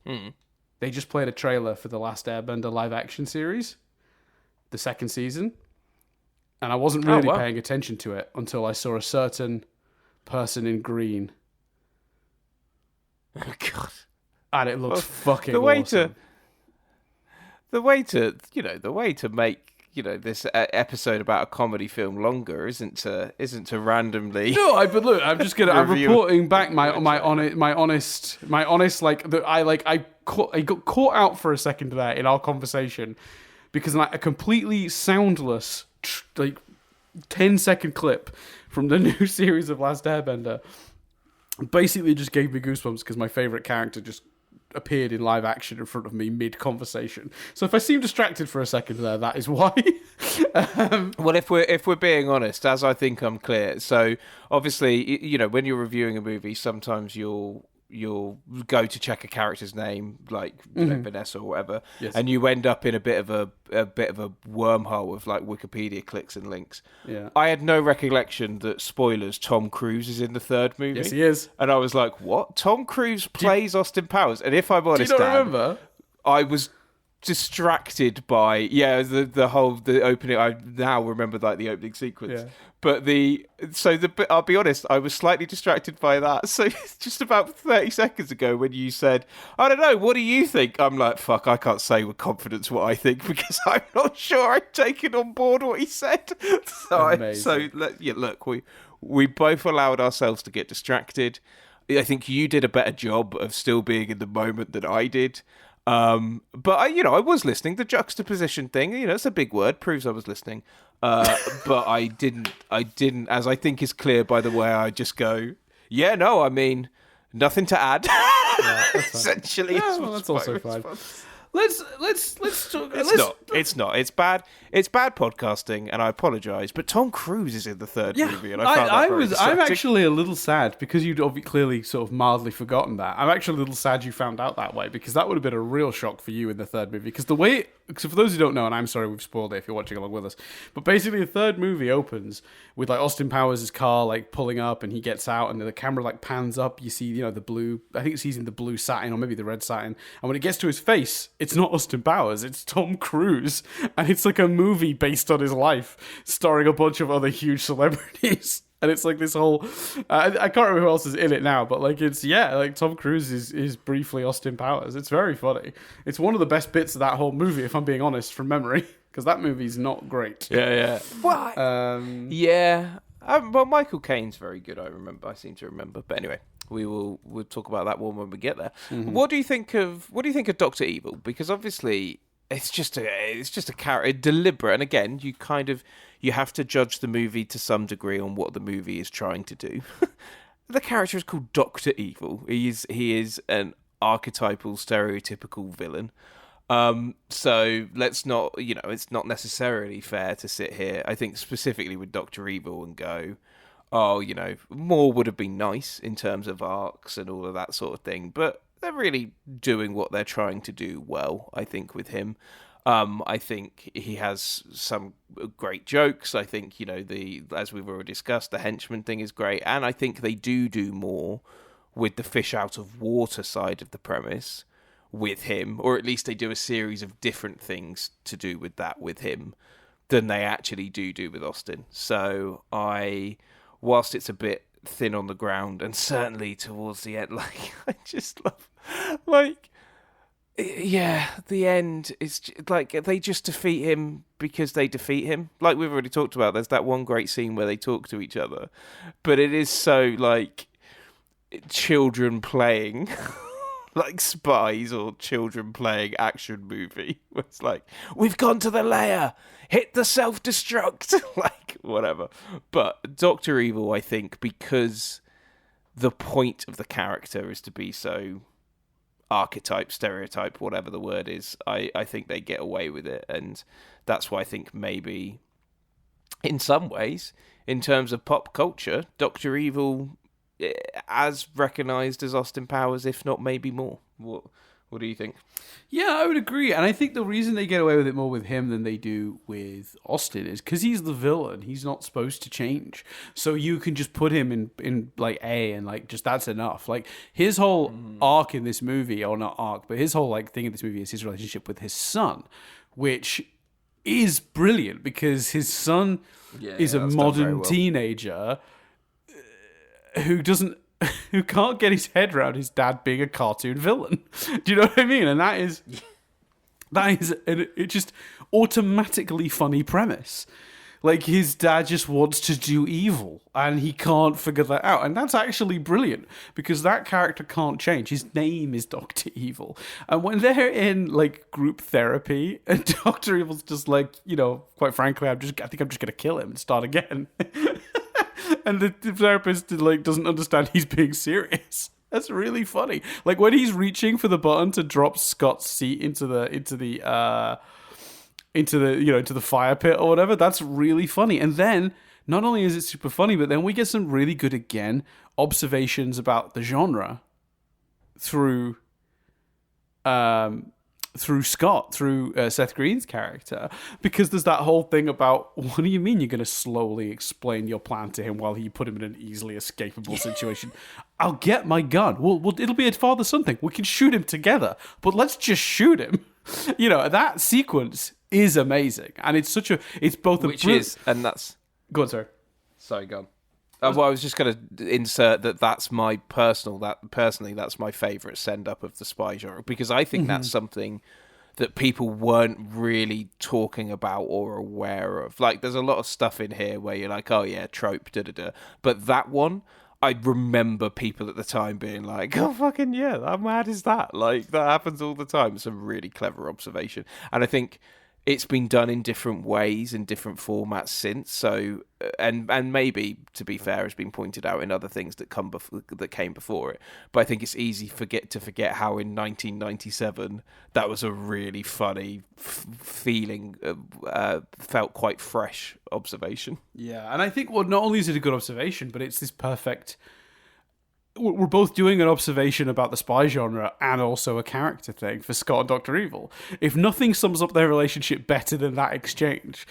They just played a trailer for the Last Airbender live action series, the second season. And I wasn't really paying attention to it until I saw a certain person in green. Oh, God. And it looks fucking awesome. The way to make this episode about a comedy film longer isn't to randomly. No, but look, I'm just gonna. I'm reporting back my honest. I got caught out for a second there in our conversation because a completely soundless 10-second clip from the new series of Last Airbender basically just gave me goosebumps because my favorite character just appeared in live action in front of me mid-conversation. So if I seem distracted for a second there, that is why. Well, if we're being honest, as I think I'm clear, so obviously, when you're reviewing a movie, sometimes you'll go to check a character's name, like Vanessa or whatever, yes. And you end up in a bit of a wormhole of Wikipedia clicks and links. Yeah. I had no recollection that, spoilers, Tom Cruise is in the third movie. Yes, he is. And I was like, what? Tom Cruise plays Austin Powers? And if I'm honest, do you not remember? I was distracted by the opening. I now remember the opening sequence. Yeah. But I'll be honest, I was slightly distracted by that. So just about 30 seconds ago when you said, I don't know, what do you think? I'm like, fuck, I can't say with confidence what I think because I'm not sure I've taken on board what he said. Look, we both allowed ourselves to get distracted. I think you did a better job of still being in the moment than I did. But I was listening. The juxtaposition thing, it's a big word, proves I was listening. But I didn't, as I think is clear by the way I just go, yeah, no, I mean, nothing to add. Yeah, essentially. Yeah, well, that's also fine. Let's talk. It's not. It's bad. It's bad podcasting, and I apologise. But Tom Cruise is in the third movie, and I found that very distracting. I'm actually a little sad because you'd clearly sort of mildly forgotten that. I'm actually a little sad you found out that way because that would have been a real shock for you in the third movie. Because so for those who don't know, and I'm sorry we've spoiled it if you're watching along with us, but basically the third movie opens with Austin Powers' car pulling up, and he gets out, and the camera pans up. You see the blue. I think he's in the blue satin or maybe the red satin, and when it gets to his face, it's not Austin Powers, it's Tom Cruise, and it's a movie based on his life, starring a bunch of other huge celebrities. And it's this whole I can't remember who else is in it now, but Tom Cruise is briefly Austin Powers. It's very funny. It's one of the best bits of that whole movie, if I'm being honest, from memory, because that movie's not great. Yeah. What? Well, Michael Caine's very good. I seem to remember. But anyway, we'll talk about that one when we get there. Mm-hmm. What do you think of Dr. Evil? Because obviously it's just a character, deliberate, and again, you have to judge the movie to some degree on what the movie is trying to do. The character is called Dr. Evil. He is an archetypal, stereotypical villain. So let's not, it's not necessarily fair to sit here, I think specifically with Dr. Evil, and go, oh, more would have been nice in terms of arcs and all of that sort of thing. But they're really doing what they're trying to do well, I think, with him. I think he has some great jokes. I think, as we've already discussed, the henchman thing is great. And I think they do more with the fish out of water side of the premise with him, or at least they do a series of different things to do with that with him than they actually do with Austin. So whilst it's a bit thin on the ground, and certainly towards the end, I just love, the end is they just defeat him because they defeat him. Like we've already talked about, there's that one great scene where they talk to each other, but it is so children playing like spies or children playing action movie. It's we've gone to the lair, hit the self-destruct, whatever. But Dr. Evil, I think, because the point of the character is to be so archetype, stereotype, whatever the word is, I think they get away with it. And that's why I think maybe in some ways, in terms of pop culture, Dr. Evil as recognised as Austin Powers, if not maybe more. What do you think? Yeah, I would agree. And I think the reason they get away with it more with him than they do with Austin is because he's the villain. He's not supposed to change. So you can just put him in A and just that's enough. His whole arc in this movie, or not arc, but his whole thing in this movie is his relationship with his son, which is brilliant because his son is a modern teenager who can't get his head around his dad being a cartoon villain. Do you know what I mean? And that is it's just automatically funny premise. His dad just wants to do evil and he can't figure that out. And that's actually brilliant because that character can't change. His name is Dr. Evil. And when they're in group therapy and Dr. Evil's just quite frankly, I think I'm just going to kill him and start again. And the therapist doesn't understand he's being serious. That's really funny. When he's reaching for the button to drop Scott's seat into the fire pit or whatever. That's really funny. And then not only is it super funny, but then we get some really good observations about the genre through Scott, through Seth Green's character, because there's that whole thing about, what do you mean you're going to slowly explain your plan to him while you put him in an easily escapable situation? I'll get my gun. It'll be a father-son thing. We can shoot him together, but let's just shoot him. That sequence is amazing, and it's both and that's... Go on, sorry. Sorry, go on. Well, I was just going to insert that's my personally, that's my favourite send-up of the spy genre, because I think that's something that people weren't really talking about or aware of. There's a lot of stuff in here where you're oh yeah, trope, da-da-da. But that one, I remember people at the time being oh fucking yeah, how mad is that? That happens all the time. It's a really clever observation. And I think it's been done in different ways, in different formats since. So, and maybe, to be fair, has been pointed out in other things that came before it. But I think it's easy to forget how in 1997 that was a really funny feeling, felt quite fresh observation. Yeah, and I think not only is it a good observation, but it's this perfect. We're both doing an observation about the spy genre and also a character thing for Scott and Dr. Evil. If nothing sums up their relationship better than that exchange.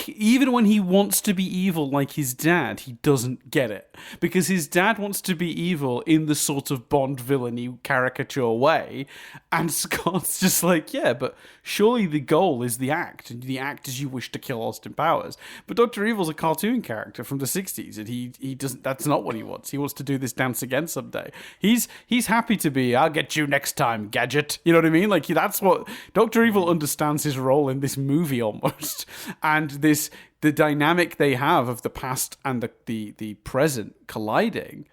Even when he wants to be evil like his dad, he doesn't get it. Because his dad wants to be evil in the sort of Bond villainy caricature way. And Scott's just yeah, but surely the goal is the act. And the act is you wish to kill Austin Powers. But Dr. Evil's a cartoon character from the 60s. And he doesn't, that's not what he wants. He wants to do this dance again someday. He's happy to be, I'll get you next time, gadget. You know what I mean? That's what Dr. Evil understands his role in this movie almost. And the dynamic they have of the past and the present colliding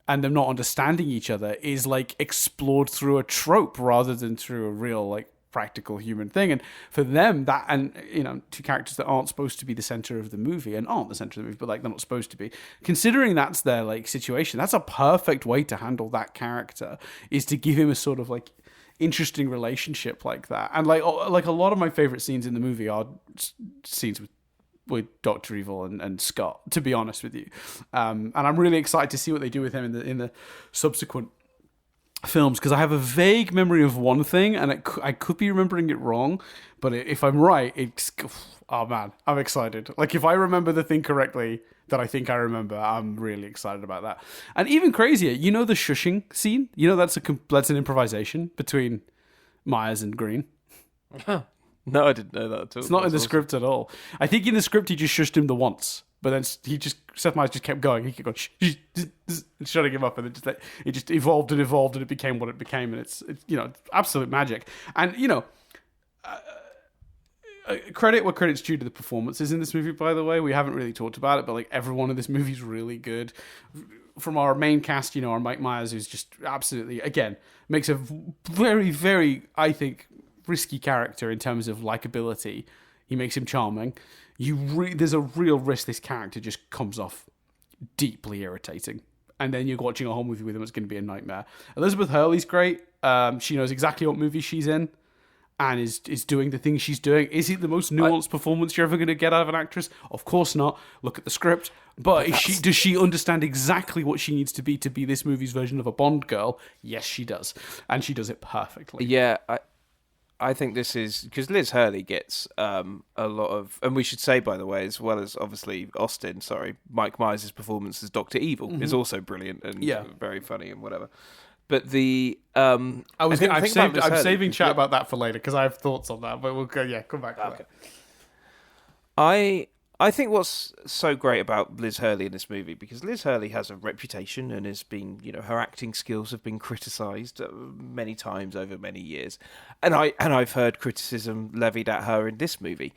and them not understanding each other is explored through a trope rather than through a real practical human thing. And for them, that, and two characters that aren't supposed to be the center of the movie and aren't the center of the movie, but they're not supposed to be, considering that's their situation, that's a perfect way to handle that character, is to give him a sort of interesting relationship like that. And a lot of my favorite scenes in the movie are scenes with Doctor Evil and Scott, to be honest with you. And I'm really excited to see what they do with him in the subsequent films, because I have a vague memory of one thing, and I could be remembering it wrong, but if I'm right, it's... Oh, man, I'm excited. Like, if I remember the thing correctly that I think I remember, I'm really excited about that. And even crazier, you know the shushing scene? You know that's an improvisation between Myers and Green? No, I didn't know that at all. It's not in the script at all. I think in the script he just shushed him the once, but then Seth Meyers just kept going. He kept going, shutting him up, and it just evolved and evolved, and it became what it became, and it's absolute magic. And credit where credit's due to the performances in this movie. By the way, we haven't really talked about it, but like everyone in this movie is really good. From our main cast, our Mike Myers, who's just absolutely, again, makes a very, very, I think, risky character in terms of likability. He makes him charming. There's a real risk this character just comes off deeply irritating, and then you're watching a whole movie with him. It's going to be a nightmare. Elizabeth Hurley's great. She knows exactly what movie she's in, and is doing the things she's doing. Is it the most nuanced performance you're ever going to get out of an actress? Of course not. Look at the script. But does she understand exactly what she needs to be this movie's version of a Bond girl? Yes, she does, and she does it perfectly. Yeah, I think this is because Liz Hurley gets a lot of, and we should say, by the way, as well as obviously Mike Myers' performance as Dr. Evil is also brilliant and very funny and whatever. But I'm saving chat about that for later because I have thoughts on that. But we'll go. Yeah, come back to that. I think what's so great about Liz Hurley in this movie, because Liz Hurley has a reputation and has been, her acting skills have been criticised many times over many years, and I've heard criticism levied at her in this movie.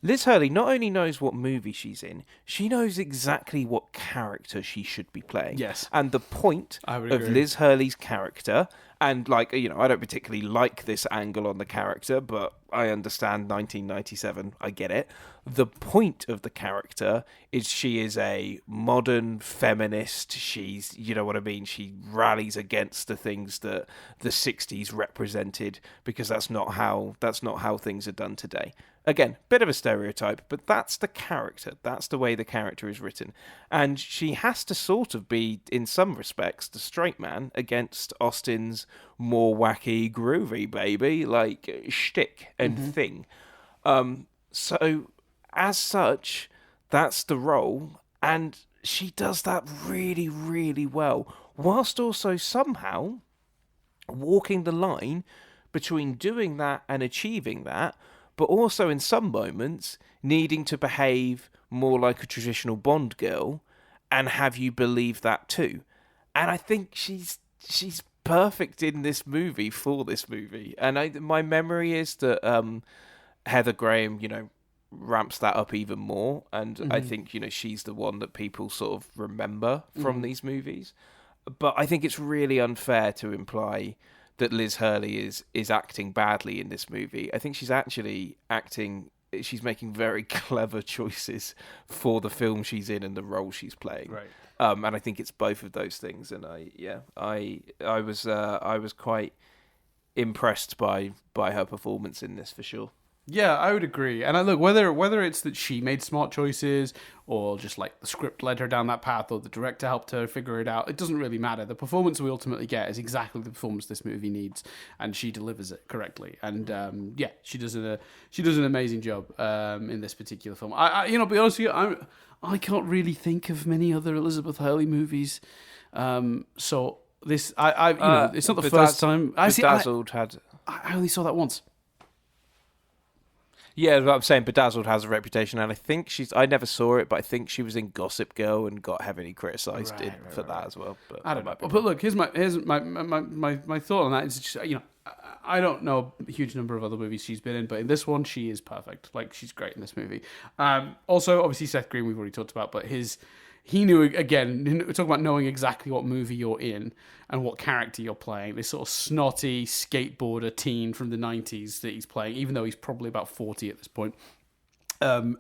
Liz Hurley not only knows what movie she's in, she knows exactly what character she should be playing. Yes. And the point of Liz Hurley's character, and I don't particularly like this angle on the character, but I understand 1997, I get it. The point of the character is she is a modern feminist. She's, you know what I mean? She rallies against the things that the 60s represented, because that's not how things are done today. Again, bit of a stereotype, but that's the character. That's the way the character is written. And she has to sort of be, in some respects, the straight man against Austin's more wacky, groovy baby, like shtick and thing. So, as such, that's the role, and she does that really, really well, whilst also somehow walking the line between doing that and achieving that, but also in some moments needing to behave more like a traditional Bond girl and have you believe that too. And I think she's perfect in this movie for this movie. And my memory is that Heather Graham, ramps that up even more. And I think, she's the one that people sort of remember from these movies. But I think it's really unfair to imply that Liz Hurley is acting badly in this movie. I think she's actually she's making very clever choices for the film she's in and the role she's playing. Right. And I think it's both of those things. And I was quite impressed by her performance in this for sure. Yeah, I would agree. And look, whether it's that she made smart choices or just like the script led her down that path or the director helped her figure it out, it doesn't really matter. The performance we ultimately get is exactly the performance this movie needs, and she delivers it correctly. And she does an amazing job in this particular film. I be honest with you, I can't really think of many other Elizabeth Hurley movies. So this, it's not the first time. I only saw that once. Yeah, I'm saying Bedazzled has a reputation, and I think I never saw it, but I think she was in Gossip Girl and got heavily criticised for that as well. But I don't know. But look, here's my thought on that. Is just, I don't know a huge number of other movies she's been in, but in this one, she is perfect. Like, she's great in this movie. Also, obviously, Seth Green, we've already talked about, but he knew, again, we're talking about knowing exactly what movie you're in and what character you're playing. This sort of snotty skateboarder teen from the 90s that he's playing, even though he's probably about 40 at this point. No,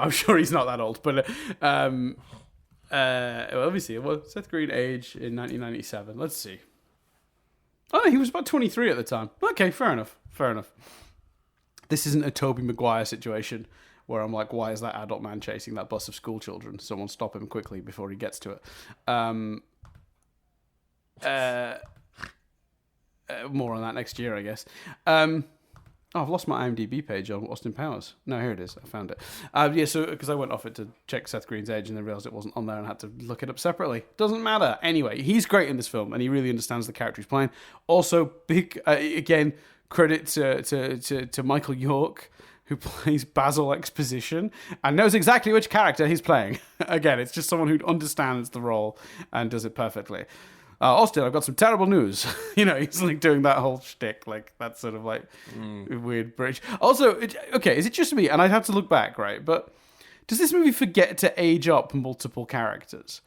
I'm sure he's not that old. But let me see. Well, Seth Green age in 1997. Let's see. Oh, he was about 23 at the time. Okay, fair enough. This isn't a Tobey Maguire situation where I'm like, why is that adult man chasing that bus of school children? Someone stop him quickly before he gets to it. More on that next year, I guess. I've lost my IMDb page on Austin Powers. No, here it is. I found it. So because I went off it to check Seth Green's age and then realized it wasn't on there and had to look it up separately. Doesn't matter. Anyway, he's great in this film and he really understands the character he's playing. Also, big again credit to Michael York, who plays Basil Exposition and knows exactly which character he's playing. Again, it's just someone who understands the role and does it perfectly. Austin, I've got some terrible news. He's like doing that whole shtick, like that sort of like weird British. Also, is it just me? And I'd have to look back, right? But does this movie forget to age up multiple characters?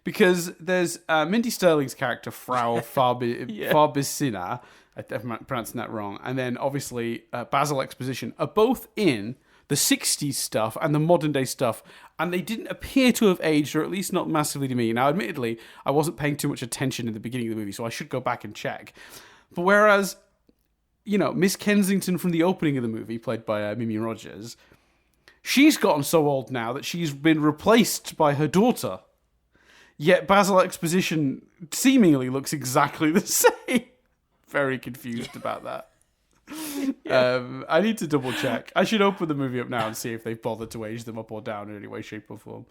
Because there's Mindy Sterling's character, Frau Farbissina. I'm pronouncing that wrong. And then obviously Basil Exposition are both in the 60s stuff and the modern day stuff, and they didn't appear to have aged, or at least not massively to me. Now, admittedly, I wasn't paying too much attention in the beginning of the movie, so I should go back and check. But whereas, Miss Kensington from the opening of the movie, played by Mimi Rogers, she's gotten so old now that she's been replaced by her daughter. Yet Basil Exposition seemingly looks exactly the same. Very confused about that. I need to double check. I should open the movie up now and see if they've bothered to age them up or down in any way, shape, or form.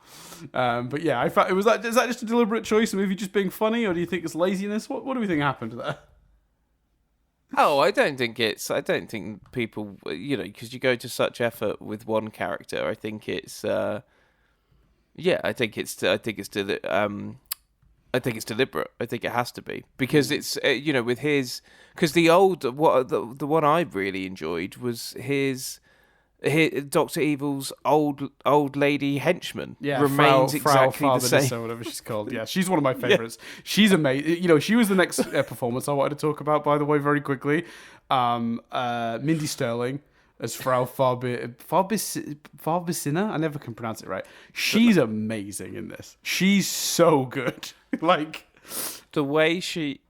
But yeah, I found is that just a deliberate choice? The movie just being funny, or do you think it's laziness? What do we think happened there? Oh, I don't think people, because you go to such effort with one character. I think it's, I think it's deliberate. I think it has to be because it's with his, because the one I really enjoyed was his Dr. Evil's old lady henchman. Yeah, remains Frau exactly the same. Or whatever she's called. Yeah, she's one of my favorites. Yeah. She's amazing. She was the next performance I wanted to talk about, by the way, very quickly. Mindy Sterling as Frau Farbissina. I never can pronounce it right. She's amazing in this. She's so good. Like the way she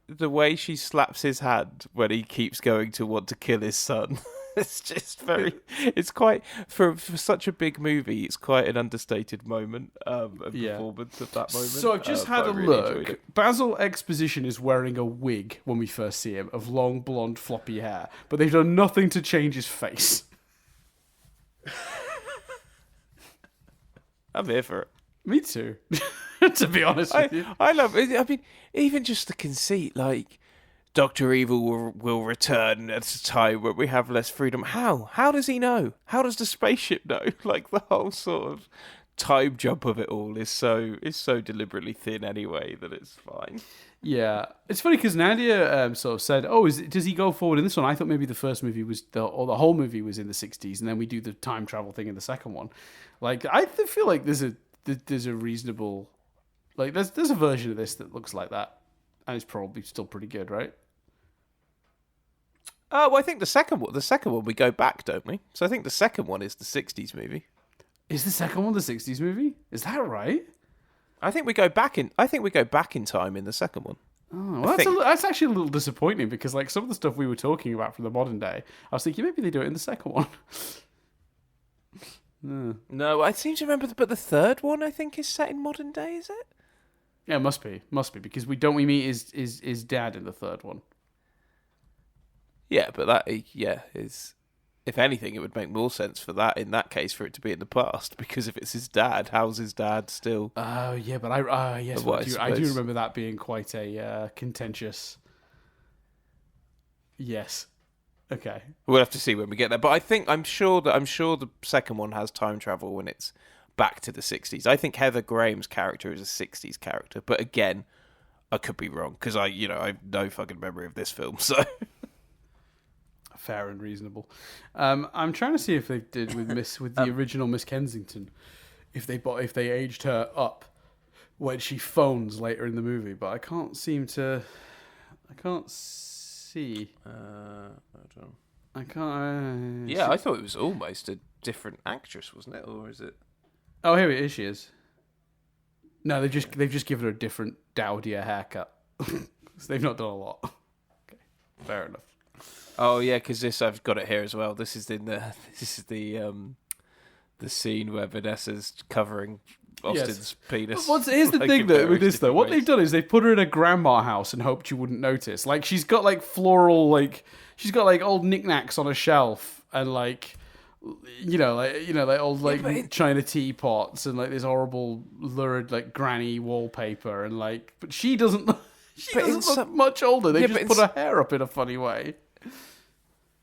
slaps his hand when he keeps going to want to kill his son. It's just it's quite, for such a big movie, it's quite an understated moment of performance at that moment. So I've just had a look. Basil Exposition is wearing a wig when we first see him, of long, blonde, floppy hair, but they've done nothing to change his face. I'm here for it. Me too, to be honest with you. I love it. I mean, even just the conceit, like, Dr. Evil will return at a time where we have less freedom. How? How does he know? How does the spaceship know? Like, the whole sort of time jump of it all is so deliberately thin anyway that it's fine. Yeah. It's funny because Nadia sort of said, does he go forward in this one? I thought maybe the first movie the whole movie was in the 60s, and then we do the time travel thing in the second one. Like, I feel like there's a reasonable, like, there's a version of this that looks like that, and it's probably still pretty good, right? Well, I think the second one we go back, don't we? So I think the second one is the 60s movie. Is the second one the 60s movie? Is that right? I think we go back in time in the second one. Oh, well, that's actually a little disappointing because, like, some of the stuff we were talking about from the modern day, I was thinking maybe they do it in the second one. No, I seem to remember, but the third one I think is set in modern day. Is it? Yeah, it must be because we meet his dad in the third one. Yeah, but that is, if anything, it would make more sense for that in that case for it to be in the past, because if it's his dad, how's his dad still? Oh yeah, but I do remember that being quite a contentious. Yes. Okay. We'll have to see when we get there, but I'm sure the second one has time travel when it's back to the 60s. I think Heather Graham's character is a 60s character, but again, I could be wrong because I have no fucking memory of this film, so. Fair and reasonable. I'm trying to see if they did with the original Miss Kensington, if they aged her up when she phones later in the movie, but I can't see. I can't. Yeah, I thought it was almost a different actress, wasn't it, or is it? Oh, here it is. She is. No, they've just given her a different, dowdier haircut. So they've not done a lot. Okay, fair enough. Oh yeah, because I've got it here as well. This is the the scene where Vanessa's covering Austin's penis. Here's the like, thing in that with various this though, different what ways. they've done is they've put her in a grandma house and hoped you wouldn't notice. Like she's got like floral, like she's got like old knickknacks on a shelf and like like old like china teapots and like this horrible lurid like granny wallpaper and like, but she doesn't. She doesn't look much older. They just put her hair up in a funny way.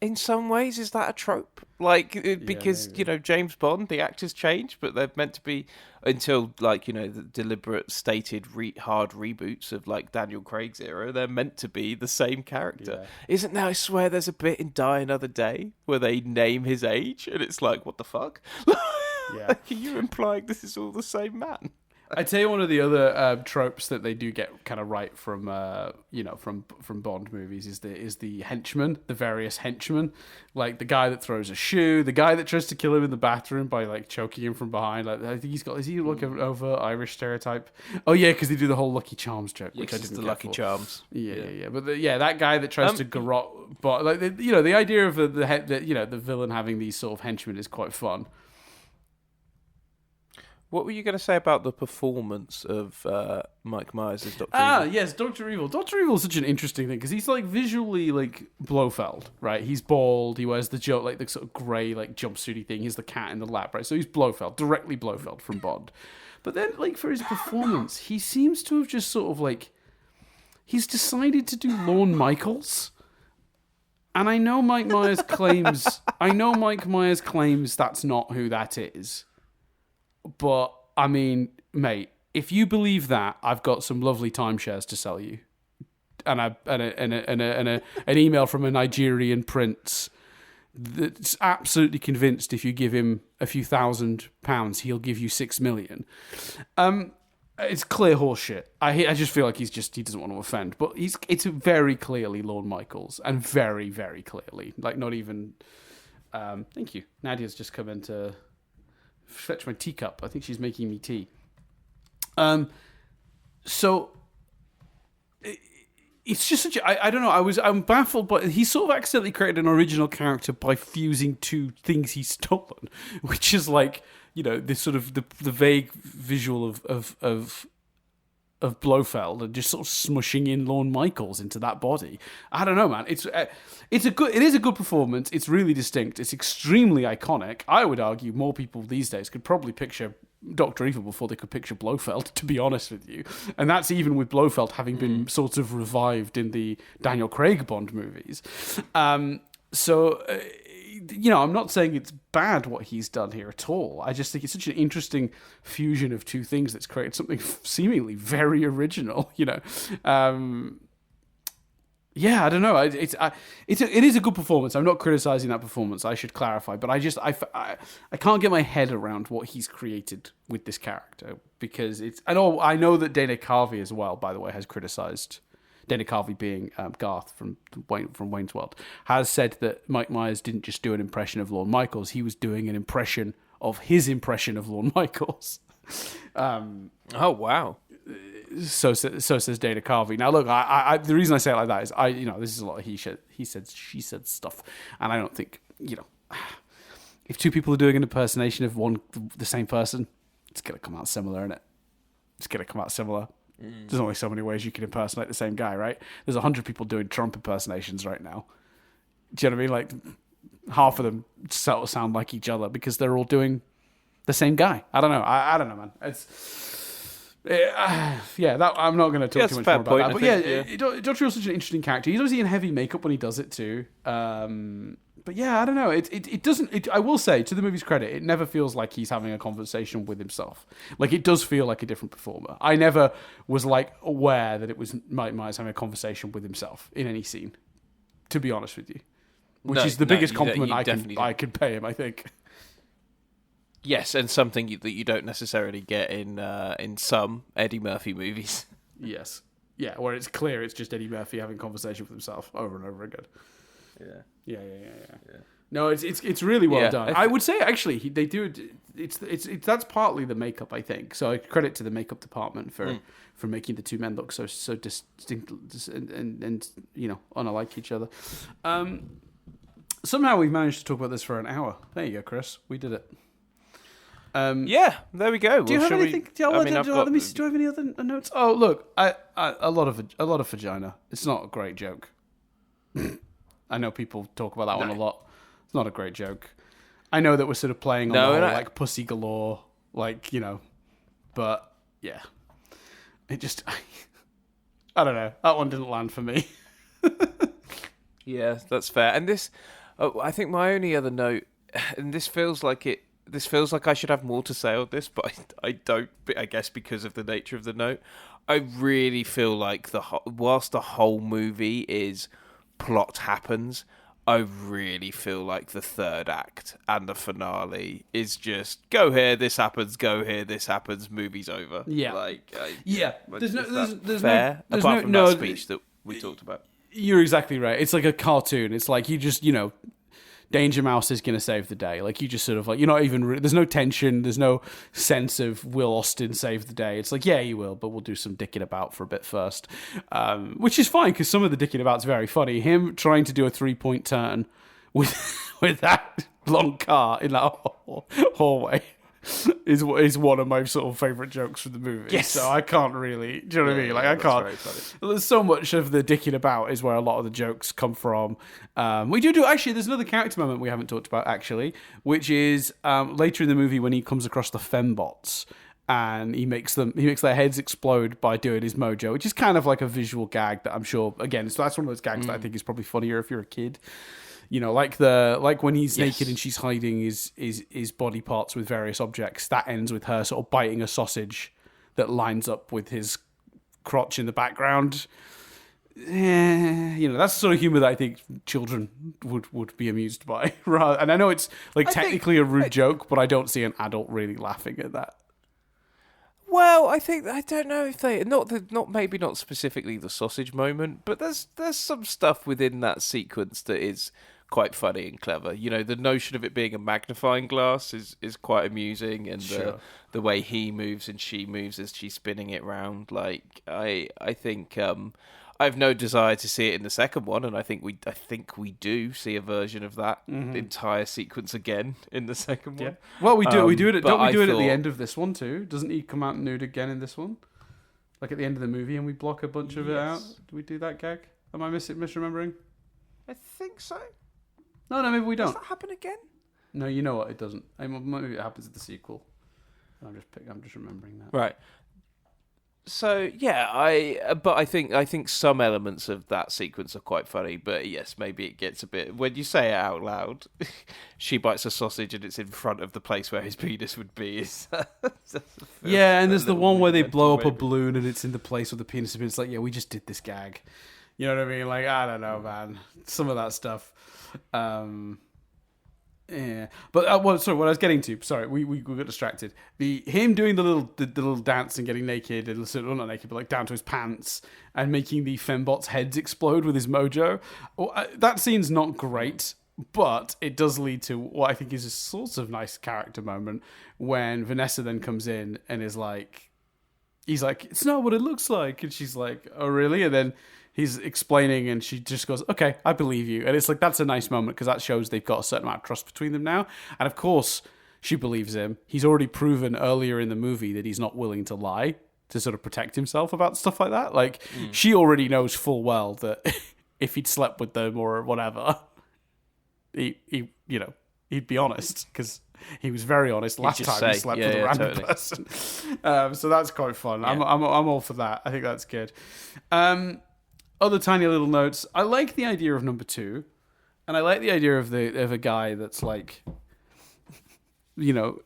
In some ways, is that a trope? Like, because, James Bond, the actors change, but they're meant to be, until, like, the deliberate, stated, hard reboots of, like, Daniel Craig's era, they're meant to be the same character. Yeah. Isn't now, I swear there's a bit in Die Another Day where they name his age, and it's like, what the fuck? Yeah. Like, are you implying this is all the same man? I tell you, one of the other tropes that they do get kind of right from from Bond movies is the henchman, the various henchmen, like the guy that throws a shoe, the guy that tries to kill him in the bathroom by like choking him from behind. Like I think is he like an over Irish stereotype? Oh yeah, because they do the whole Lucky Charms joke, which I didn't. The Lucky Charms. Yeah. But that guy that tries to garrot, but like the idea of the villain having these sort of henchmen is quite fun. What were you going to say about the performance of Mike Myers as Dr. Evil? Yes, Dr. Evil. Dr. Evil is such an interesting thing because he's like visually like Blofeld, right? He's bald. He wears the sort of grey like jumpsuity thing. He's the cat in the lap, right? So he's Blofeld, directly Blofeld from Bond. But then, like for his performance, he seems to have just sort of like he's decided to do Lorne Michaels. And I know Mike Myers claims that's not who that is. But, I mean, mate, if you believe that, I've got some lovely timeshares to sell you. And an email from a Nigerian prince that's absolutely convinced if you give him a few £1,000, he'll give you 6 million. It's clear horseshit. I just feel like he doesn't want to offend. But it's very clearly Lorne Michaels. And very, very clearly. Like, not even... thank you. Nadia's just come in to... fetch my teacup. I think she's making me tea. So it's just such I don't know. I'm baffled, but he sort of accidentally created an original character by fusing two things he's stolen, which is like this sort of the vague visual of Blofeld and just sort of smushing in Lorne Michaels into that body. I don't know, man. It is a good performance. It's really distinct. It's extremely iconic. I would argue more people these days could probably picture Dr. Evil before they could picture Blofeld, to be honest with you. And that's even with Blofeld having been sort of revived in the Daniel Craig Bond movies. I'm not saying it's bad what he's done here at all. I just think it's such an interesting fusion of two things that's created something seemingly very original. I don't know. It is a good performance. I'm not criticizing that performance. I should clarify, but I can't get my head around what he's created with this character because I know that Dana Carvey as well, by the way, has criticized. Dana Carvey being Garth from Wayne's World, has said that Mike Myers didn't just do an impression of Lorne Michaels, he was doing an impression of his impression of Lorne Michaels. Oh, wow. So says Dana Carvey. Now, look, I the reason I say it like that is this is a lot of he said, she said stuff, and I don't think if two people are doing an impersonation of the same person, it's gonna come out similar, isn't it? It's gonna come out similar. There's only so many ways you can impersonate the same guy, right? There's 100 people doing Trump impersonations right now. Do you know what I mean? Like, half of them sound like each other because they're all doing the same guy. I don't know. I don't know, man. I'm not going to talk too much more about that. But Dr. Evil's such an interesting character. He's obviously in heavy makeup when he does it too. But yeah, I don't know. It doesn't. I will say, to the movie's credit, it never feels like he's having a conversation with himself. Like, it does feel like a different performer. I never was like aware that it was Mike Myers having a conversation with himself in any scene. To be honest with you, which is the biggest compliment I can pay him, I think. Yes, and something that you don't necessarily get in some Eddie Murphy movies. Yes, yeah, where it's clear it's just Eddie Murphy having a conversation with himself over and over again. Yeah. No, it's really well done. I would say actually they do it. It's that's partly the makeup, I think. So I credit to the makeup department for making the two men look so distinct and unlike each other. Somehow we've managed to talk about this for an hour. There you go, Chris. We did it. Yeah, there we go. Do you have anything? Do I have any other notes? Oh, look, a lot of vagina. It's not a great joke. I know people talk about that one a lot. It's not a great joke. I know that we're sort of playing on the whole, like pussy galore, like, you know, but yeah, it just, I don't know. That one didn't land for me. Yeah, that's fair. And this, I think my only other note, and this feels like I should have more to say on this, but I don't. I guess because of the nature of the note, I really feel like whilst the whole movie is plot happens, I really feel like the third act and the finale is just go here, this happens, go here, this happens, movie's over. Yeah, There's fair no, apart from that speech that we talked about. You're exactly right. It's like a cartoon. It's like you just, you know, Danger Mouse is going to save the day. Like, you just sort of like, you're not even, there's no tension. There's no sense of will Austin save the day. It's like, yeah, he will, but we'll do some dicking about for a bit first. Which is fine, because some of the dicking about's very funny. Him trying to do a 3-point turn with that long car in that hallway is one of my sort of favourite jokes from the movie. Yes. So I can't really, do you know what I mean? Like, I can't. There's so much of the dicking about is where a lot of the jokes come from. We do actually, there's another character moment we haven't talked about, actually, which is later in the movie when he comes across the fembots. And he makes their heads explode by doing his mojo, which is kind of like a visual gag that I'm sure, again, so that's one of those gags that I think is probably funnier if you're a kid. You know, like when he's naked and she's hiding his body parts with various objects. That ends with her sort of biting a sausage that lines up with his crotch in the background. You know, that's the sort of humor that I think children would be amused by. And I know it's like technically a rude joke, but I don't see an adult really laughing at that. Well, I don't know if they maybe not specifically the sausage moment, but there's some stuff within that sequence that is quite funny and clever. You know, the notion of it being a magnifying glass is quite amusing, and the way he moves and she moves as she's spinning it round. Like, I think I have no desire to see it in the second one, and I think we do see a version of that entire sequence again in the second one. Yeah. Well, we do it. Don't we do it at the end of this one too? Doesn't he come out nude again in this one? Like at the end of the movie, and we block a bunch of it out. Do we do that gag? Am I misremembering? I think so. No, maybe we don't. Does that happen again? No, you know what? It doesn't. Maybe it happens in the sequel. I'm just remembering that. Right. So yeah, I think some elements of that sequence are quite funny, but yes, maybe it gets a bit, when you say it out loud, she bites a sausage and it's in front of the place where his penis would be. Yeah, and there's the one where they blow up a balloon and it's in the place where the penis would be. It's like, yeah, we just did this gag. You know what I mean? Like, I don't know, man. Some of that stuff. Yeah, but what I was getting to, sorry, we got distracted. Him doing the little dance and getting naked, and well, not naked, but like down to his pants, and making the fembots' heads explode with his mojo. Well, that scene's not great, but it does lead to what I think is a sort of nice character moment when Vanessa then comes in and is like, he's like, it's not what it looks like, and she's like, oh really? And then he's explaining and she just goes, okay, I believe you. And it's like, that's a nice moment because that shows they've got a certain amount of trust between them now. And of course, she believes him. He's already proven earlier in the movie that he's not willing to lie to sort of protect himself about stuff like that. Like, she already knows full well that if he'd slept with them or whatever, he'd be honest, because he was very honest last time he slept with a random person. So that's quite fun. Yeah. I'm all for that. I think that's good. Other tiny little notes. I like the idea of number 2, and I like the idea of a guy that's like, you know,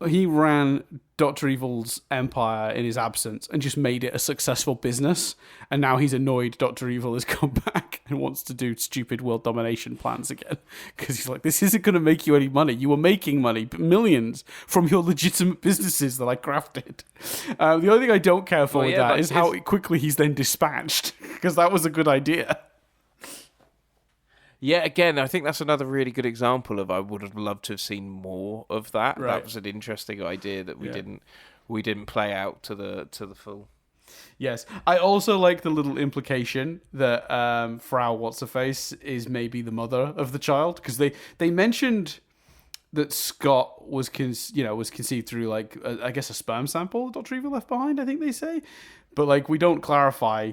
he ran Dr. Evil's empire in his absence and just made it a successful business, and now he's annoyed Dr. Evil has come back and wants to do stupid world domination plans again, because he's like, this isn't going to make you any money. You were making money, millions, from your legitimate businesses that I crafted. The only thing I don't care for with that is how quickly he's then dispatched, because that was a good idea. Yeah, again, I think that's another really good example of I would have loved to have seen more of that. Right. That was an interesting idea that we didn't play out to the full. Yes, I also like the little implication that Frau What's-Her-Face is maybe the mother of the child, because they mentioned that Scott was conceived through like I guess a sperm sample Dr. Evil left behind. I think they say, but like we don't clarify,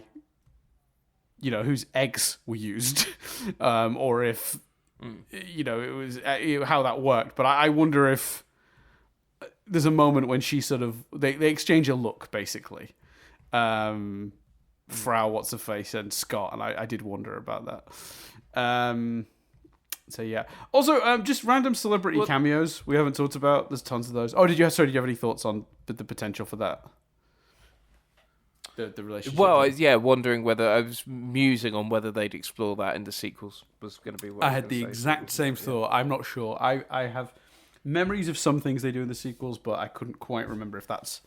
whose eggs were used, or if it was how that worked. But I wonder if there's a moment when she sort of they exchange a look basically. Frau what's her face and Scott, and I did wonder about that. So yeah. Also, just random celebrity cameos we haven't talked about. There's tons of those. Oh, did you have any thoughts on the potential for that? The relationship. Well, wondering whether I was musing on whether they'd explore that in the sequels was going to be what I had the exact same thought. I'm not sure. I have memories of some things they do in the sequels, but I couldn't quite remember if that's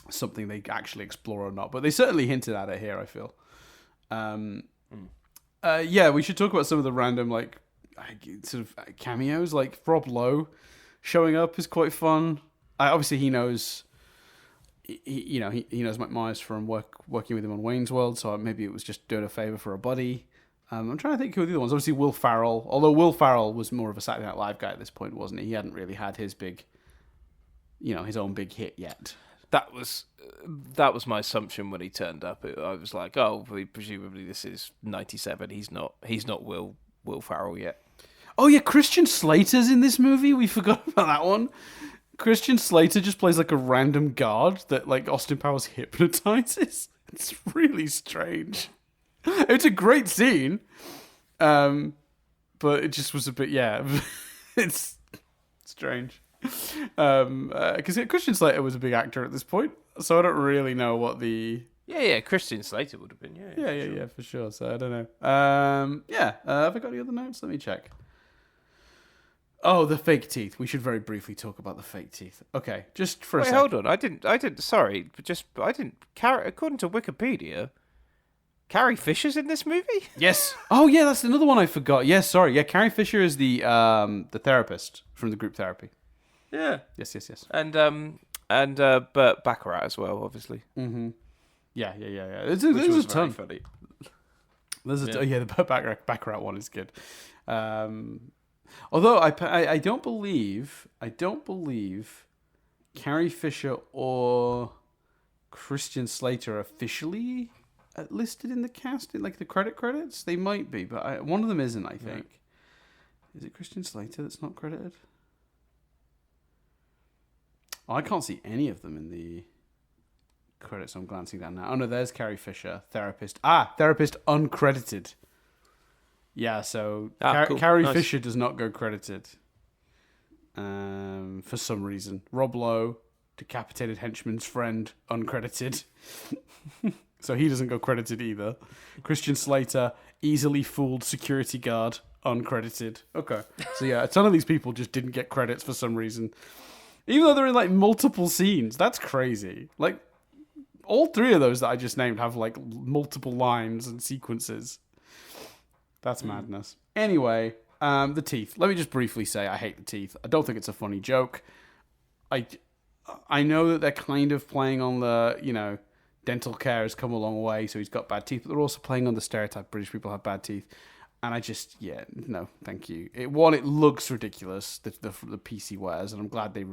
something they actually explore or not. But they certainly hinted at it here, I feel. We should talk about some of the random sort of cameos. Like Rob Lowe showing up is quite fun. Obviously, he knows. He knows Mike Myers from working with him on Wayne's World, so maybe it was just doing a favor for a buddy. I'm trying to think who the other ones. Obviously, Will Ferrell. Although Will Ferrell was more of a Saturday Night Live guy at this point, wasn't he? He hadn't really had his big, his own big hit yet. That was my assumption when he turned up. I was like, oh, presumably this is 97. He's not Will Ferrell yet. Oh yeah, Christian Slater's in this movie. We forgot about that one. Christian Slater just plays like a random guard that like Austin Powers hypnotizes. It's really strange. It's a great scene, but it just was a bit it's strange. Because Christian Slater was a big actor at this point, so I don't really know what the Christian Slater would have been sure. For sure. So I don't know. Have I got any other notes? Let me check. Oh, the fake teeth. We should very briefly talk about the fake teeth. Okay, just for a second. Hold on. I didn't. Sorry, I didn't. According to Wikipedia, Carrie Fisher's in this movie. Yes. Oh yeah, that's another one I forgot. Yes, sorry. Yeah, Carrie Fisher is the therapist from the group therapy. Yeah. Yes. And Burt Baccarat as well, obviously. Mm-hmm. Yeah. There's a ton. Funny. There's a ton. Yeah, the Burt Baccarat one is good. Although I don't believe Carrie Fisher or Christian Slater are officially listed in the cast in like the credits. They might be, but one of them isn't. I think. Is it Christian Slater that's not credited? Oh, I can't see any of them in the credits. I'm glancing down now. Oh no, there's Carrie Fisher, therapist. Therapist uncredited. Yeah, so cool. Carrie Fisher does not go credited for some reason. Rob Lowe, decapitated henchman's friend, uncredited. So he doesn't go credited either. Christian Slater, easily fooled security guard, uncredited. Okay. So yeah, a ton of these people just didn't get credits for some reason. Even though they're in like multiple scenes. That's crazy. Like all three of those that I just named have like multiple lines and sequences. That's madness. Anyway, the teeth. Let me just briefly say I hate the teeth. I don't think it's a funny joke. I know that they're kind of playing on the, dental care has come a long way, so he's got bad teeth, but they're also playing on the stereotype British people have bad teeth. And I just, no, thank you. It looks ridiculous, the piece he wears, and I'm glad they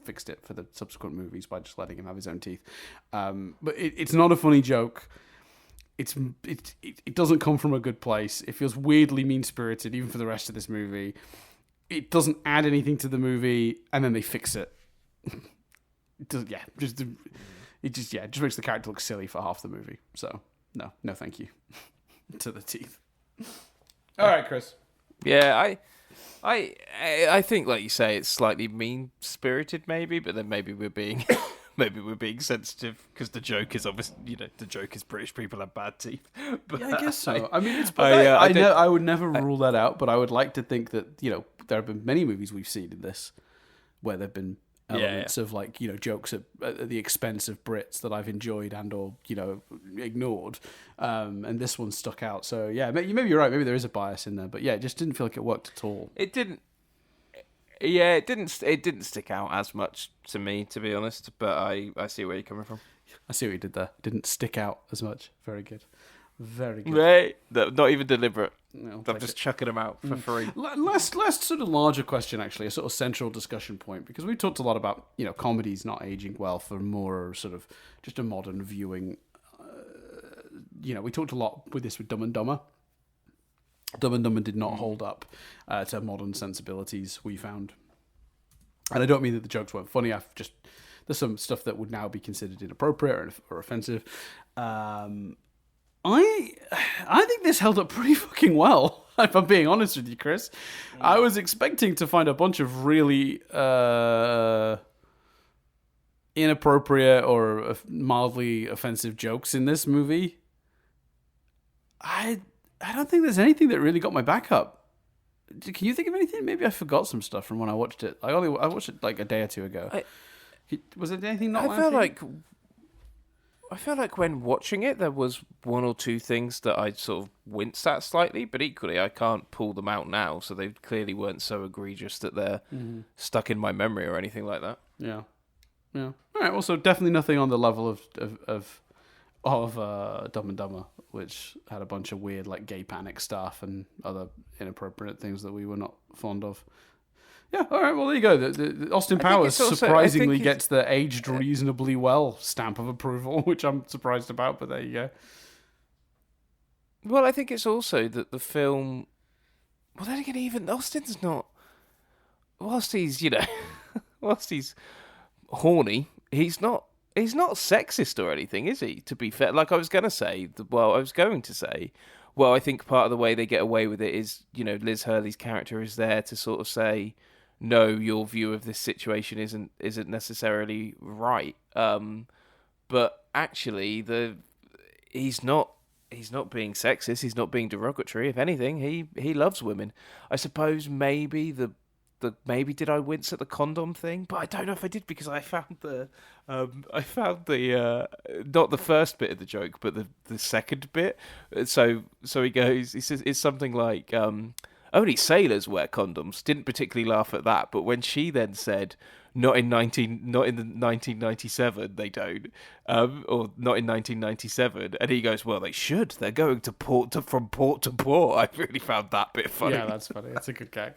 fixed it for the subsequent movies by just letting him have his own teeth. But it's not a funny joke. It doesn't come from a good place. It feels weirdly mean-spirited, even for the rest of this movie. It doesn't add anything to the movie, and then they fix it. It just makes the character look silly for half the movie. So no, thank you to the teeth. All right, Chris. Yeah, I think, like you say, it's slightly mean-spirited, maybe, but then maybe we're being sensitive because the joke is obviously, the joke is British people have bad teeth. But I guess so. I would never rule that out, but I would like to think that there have been many movies we've seen in this where there've been elements of jokes at the expense of Brits that I've enjoyed and or ignored, and this one stuck out. So maybe you're right. Maybe there is a bias in there, but it just didn't feel like it worked at all. It didn't. Yeah, it didn't stick out as much to me, to be honest. But I see where you're coming from. I see what you did there. Didn't stick out as much. Very good. Very good. Right. No, not even deliberate. No, I'm just chucking them out for free. Last sort of larger question, actually, a sort of central discussion point, because we talked a lot about, comedies not aging well for more sort of just a modern viewing. We talked a lot with this with Dumb and Dumber. Dumb and Dumber did not hold up to modern sensibilities, we found. And I don't mean that the jokes weren't funny. There's some stuff that would now be considered inappropriate or offensive. I think this held up pretty fucking well, if I'm being honest with you, Chris. I was expecting to find a bunch of really inappropriate or mildly offensive jokes in this movie. I don't think there's anything that really got my back up. Can you think of anything? Maybe I forgot some stuff from when I watched it. I watched it like a day or two ago. Was there anything not? I feel like when watching it, there was one or two things that I sort of winced at slightly, but equally, I can't pull them out now, so they clearly weren't so egregious that they're stuck in my memory or anything like that. Yeah. All right. Well, so definitely nothing on the level of Dumb and Dumber, which had a bunch of weird like gay panic stuff and other inappropriate things that we were not fond of. Yeah, all right, well, there you go. The Austin Powers surprisingly gets the aged reasonably well stamp of approval, which I'm surprised about, but there you go. Well, I think it's also that the film... Well, then again, even Austin's not... Whilst he's, whilst he's horny, he's not sexist or anything, is he? To be fair, like I was going to say, I think part of the way they get away with it is, Liz Hurley's character is there to sort of say, no, your view of this situation isn't necessarily right. But actually, he's not being sexist. He's not being derogatory. If anything, he loves women. I suppose maybe maybe did I wince at the condom thing? But I don't know if I did, because I found the not the first bit of the joke, but the second bit. So he says it's something like only sailors wear condoms. Didn't particularly laugh at that, but when she then said not in the 1997 they don't, or not in 1997, and he goes, well, they should. They're going from port to port. I really found that bit funny. Yeah, that's funny. That's a good gag.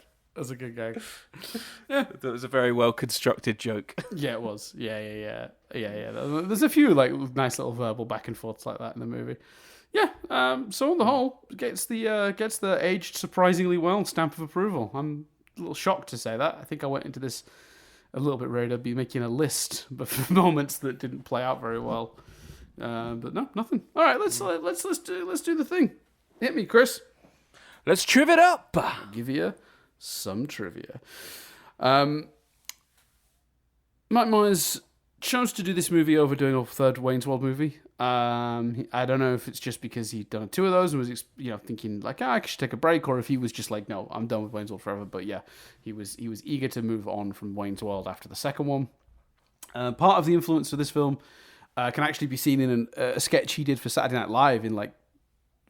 Yeah, that was a very well constructed joke. Yeah, it was. Yeah. There's a few like nice little verbal back and forths like that in the movie. Yeah. So on the whole, gets the aged surprisingly well stamp of approval. I'm a little shocked to say that. I think I went into this a little bit ready to be making a list, but for moments that didn't play out very well. But no, nothing. All right, let's do the thing. Hit me, Chris. Let's triv it up. I'll give you some trivia. Mike Myers chose to do this movie over doing a third Wayne's World movie. I don't know if it's just because he'd done two of those and was thinking like, I should take a break, or if he was just like, no, I'm done with Wayne's World forever. But yeah, he was eager to move on from Wayne's World after the second one. Part of the influence for this film can actually be seen in a sketch he did for Saturday Night Live in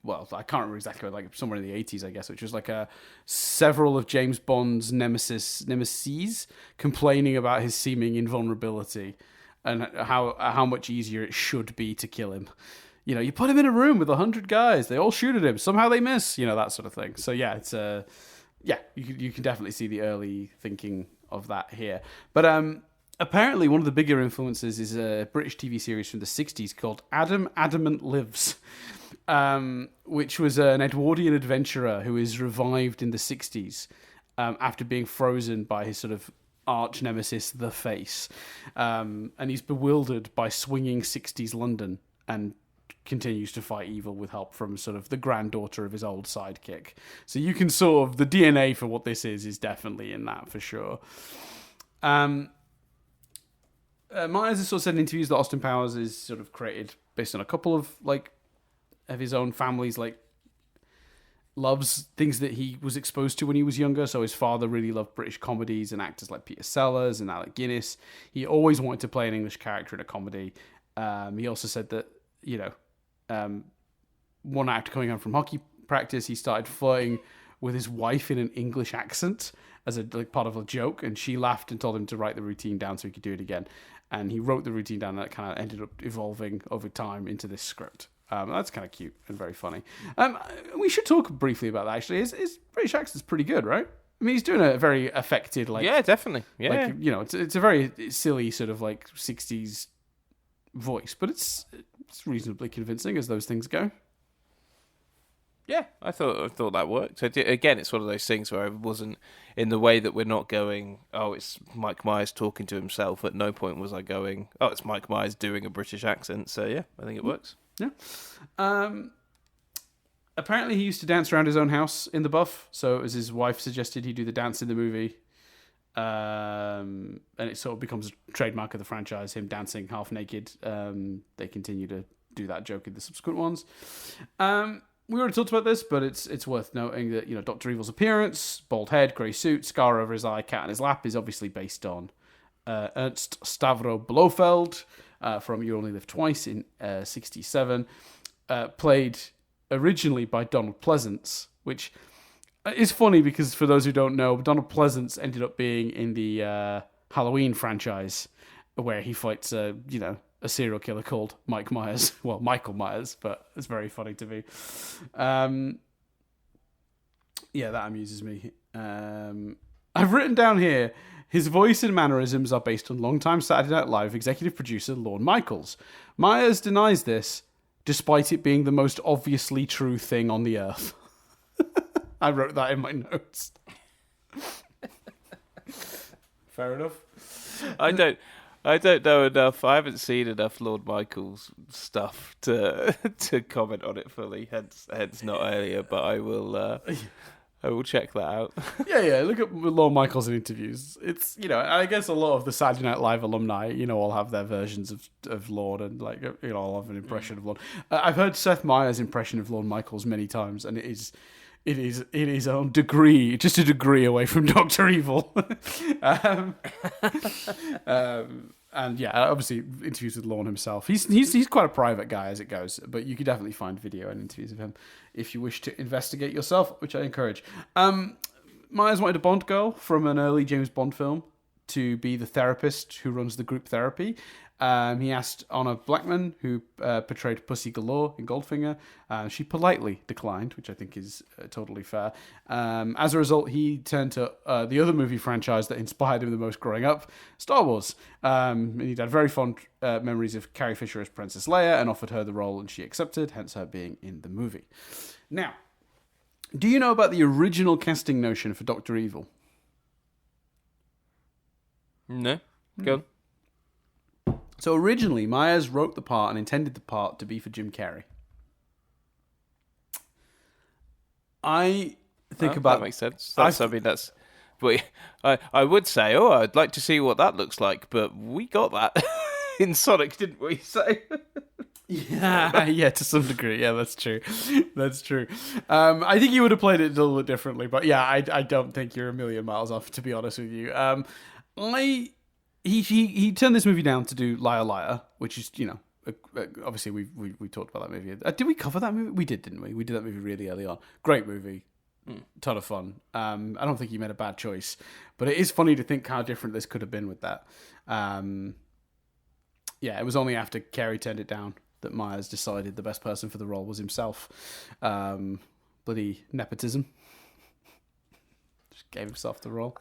I can't remember exactly, like somewhere in the 80s, I guess, which was like several of James Bond's nemesis complaining about his seeming invulnerability and how much easier it should be to kill him. You put him in a room with 100 guys, they all shoot at him, somehow they miss, that sort of thing. So yeah, it's you can definitely see the early thinking of that here. But apparently one of the bigger influences is a British TV series from the 60s called Adam Adamant Lives. Which was an Edwardian adventurer who is revived in the 60s after being frozen by his sort of arch nemesis, the Face. And he's bewildered by swinging 60s London and continues to fight evil with help from sort of the granddaughter of his old sidekick. So you can sort of, the DNA for what this is definitely in that for sure. Myers has sort of said in interviews that Austin Powers is sort of created based on a couple of of his own family's loves, things that he was exposed to when he was younger. So his father really loved British comedies and actors like Peter Sellers and Alec Guinness. He always wanted to play an English character in a comedy. He also said that one night after coming home from hockey practice, he started flirting with his wife in an English accent as a part of a joke, and she laughed and told him to write the routine down so he could do it again. And he wrote the routine down, and that kind of ended up evolving over time into this script. That's kind of cute and very funny. We should talk briefly about that, actually. His British accent's pretty good, right? I mean, he's doing a very affected, like... Yeah, definitely. Yeah. Like, you know, it's a very silly sort of, like, 60s voice, but it's reasonably convincing as those things go. Yeah, I thought that worked. Again, it's one of those things where I wasn't, in the way that we're not going, oh, it's Mike Myers talking to himself. At no point was I going, oh, it's Mike Myers doing a British accent. So yeah, I think it works. Yeah. Apparently he used to dance around his own house in the buff, so as his wife suggested, he do the dance in the movie. And it sort of becomes a trademark of the franchise, him dancing half naked. They continue to do that joke in the subsequent ones. We already talked about this, but it's worth noting that, you know, Dr. Evil's appearance, bald head, grey suit, scar over his eye, cat on his lap, is obviously based on Ernst Stavro Blofeld from You Only Live Twice in 1967, played originally by Donald Pleasance, which is funny because for those who don't know, Donald Pleasance ended up being in the Halloween franchise where he fights a serial killer called Mike Myers. Well, Michael Myers, but it's very funny to me. Yeah, that amuses me. I've written down here, his voice and mannerisms are based on longtime Saturday Night Live executive producer Lorne Michaels. Myers denies this, despite it being the most obviously true thing on the earth. I wrote that in my notes. Fair enough. I don't know enough. I haven't seen enough Lord Michaels stuff to comment on it fully. Hence not earlier. But I will check that out. Yeah. Look at Lorne Michaels in interviews. It's, you know, I guess a lot of the Saturday Night Live alumni, you know, all have their versions of Lorne and, like, you know, all have an impression of Lorne. I've heard Seth Meyers' impression of Lorne Michaels many times, and it is on degree, just a degree away from Dr. Evil. And yeah, obviously interviews with Lorne himself. He's quite a private guy as it goes, but you could definitely find video and interviews of him if you wish to investigate yourself, which I encourage. Myers wanted a Bond girl from an early James Bond film to be the therapist who runs the group therapy. He asked Honor Blackman, who portrayed Pussy Galore in Goldfinger. She politely declined, which I think is totally fair. As a result, he turned to the other movie franchise that inspired him the most growing up, Star Wars. And he'd had very fond memories of Carrie Fisher as Princess Leia and offered her the role, and she accepted, hence her being in the movie. Now, do you know about the original casting notion for Dr. Evil? No. Go on. So originally, Myers wrote the part and intended the part to be for Jim Carrey. I think about... That makes sense. But I would say, I'd like to see what that looks like, but we got that in Sonic, didn't we? So... Yeah, to some degree. Yeah, that's true. That's true. I think you would have played it a little bit differently, but yeah, I don't think you're a million miles off, to be honest with you. He turned this movie down to do Liar Liar, which is, you know, obviously we talked about that movie. Did we cover that movie? We did, didn't we? We did that movie really early on. Great movie, ton of fun. I don't think he made a bad choice, but it is funny to think how different this could have been with that. Yeah, it was only after Carey turned it down that Myers decided the best person for the role was himself. Bloody nepotism. Just gave himself the role.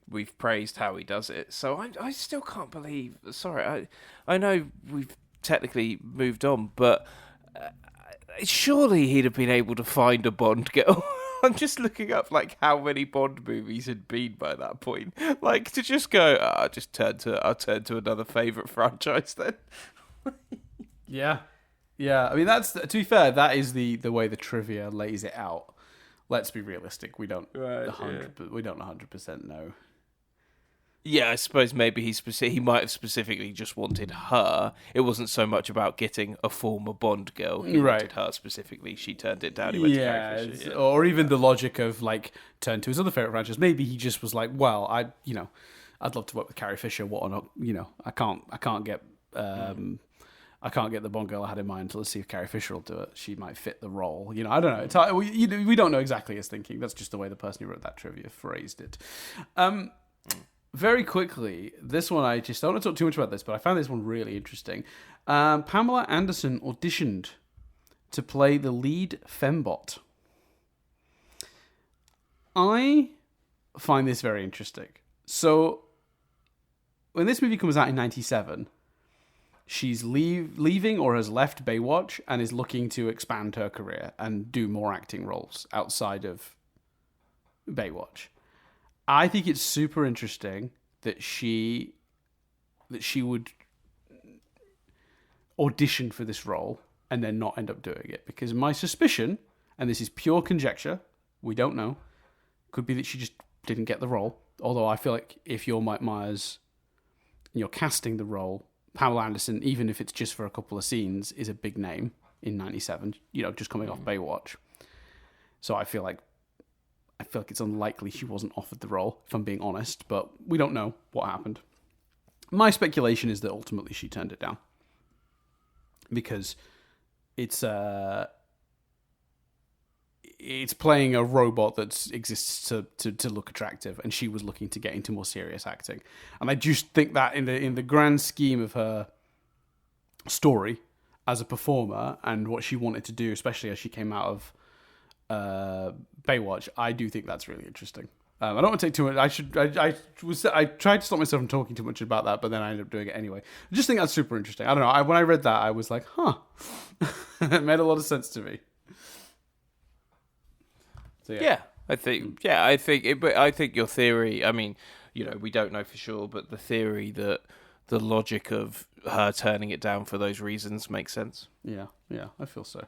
We've praised how he does it, so I still can't believe. Sorry, I know we've technically moved on, but surely he'd have been able to find a Bond girl. I'm just looking up like how many Bond movies had been by that point. Like to just go, I'll turn to another favourite franchise then. Yeah. I mean, that's, to be fair, that is the way the trivia lays it out. Let's be realistic. We don't 100% know. Yeah, I suppose maybe he might have specifically just wanted her. It wasn't so much about getting a former Bond girl. He wanted her specifically. She turned it down. He went to Carrie Fisher, or even the logic of like turn to his other favorite franchise. Maybe he just was like, well, I'd love to work with Carrie Fisher. I can't get the Bond girl I had in mind until let's see if Carrie Fisher will do it. She might fit the role. You know, I don't know. It's hard, we don't know exactly his thinking. That's just the way the person who wrote that trivia phrased it. very quickly, this one I don't want to talk too much about this, but I found this one really interesting. Pamela Anderson auditioned to play the lead fembot. I find this very interesting. So, when this movie comes out in 97, she's leaving or has left Baywatch and is looking to expand her career and do more acting roles outside of Baywatch. I think it's super interesting that she would audition for this role and then not end up doing it. Because my suspicion, and this is pure conjecture, we don't know, could be that she just didn't get the role. Although I feel like if you're Mike Myers and you're casting the role, Pamela Anderson, even if it's just for a couple of scenes, is a big name in 97, just coming off Baywatch. So I feel like it's unlikely she wasn't offered the role, if I'm being honest, but we don't know what happened. My speculation is that ultimately she turned it down. Because it's playing a robot that exists to look attractive, and she was looking to get into more serious acting. And I just think that in the grand scheme of her story as a performer and what she wanted to do, especially as she came out of Baywatch, I do think that's really interesting. I don't want to take too much. I tried to stop myself from talking too much about that, but then I ended up doing it anyway. I just think that's super interesting. I don't know. When I read that, I was like, huh. It made a lot of sense to me. So, yeah. I think your theory, I mean, we don't know for sure, but the theory that the logic of her turning it down for those reasons makes sense. Yeah, I feel so.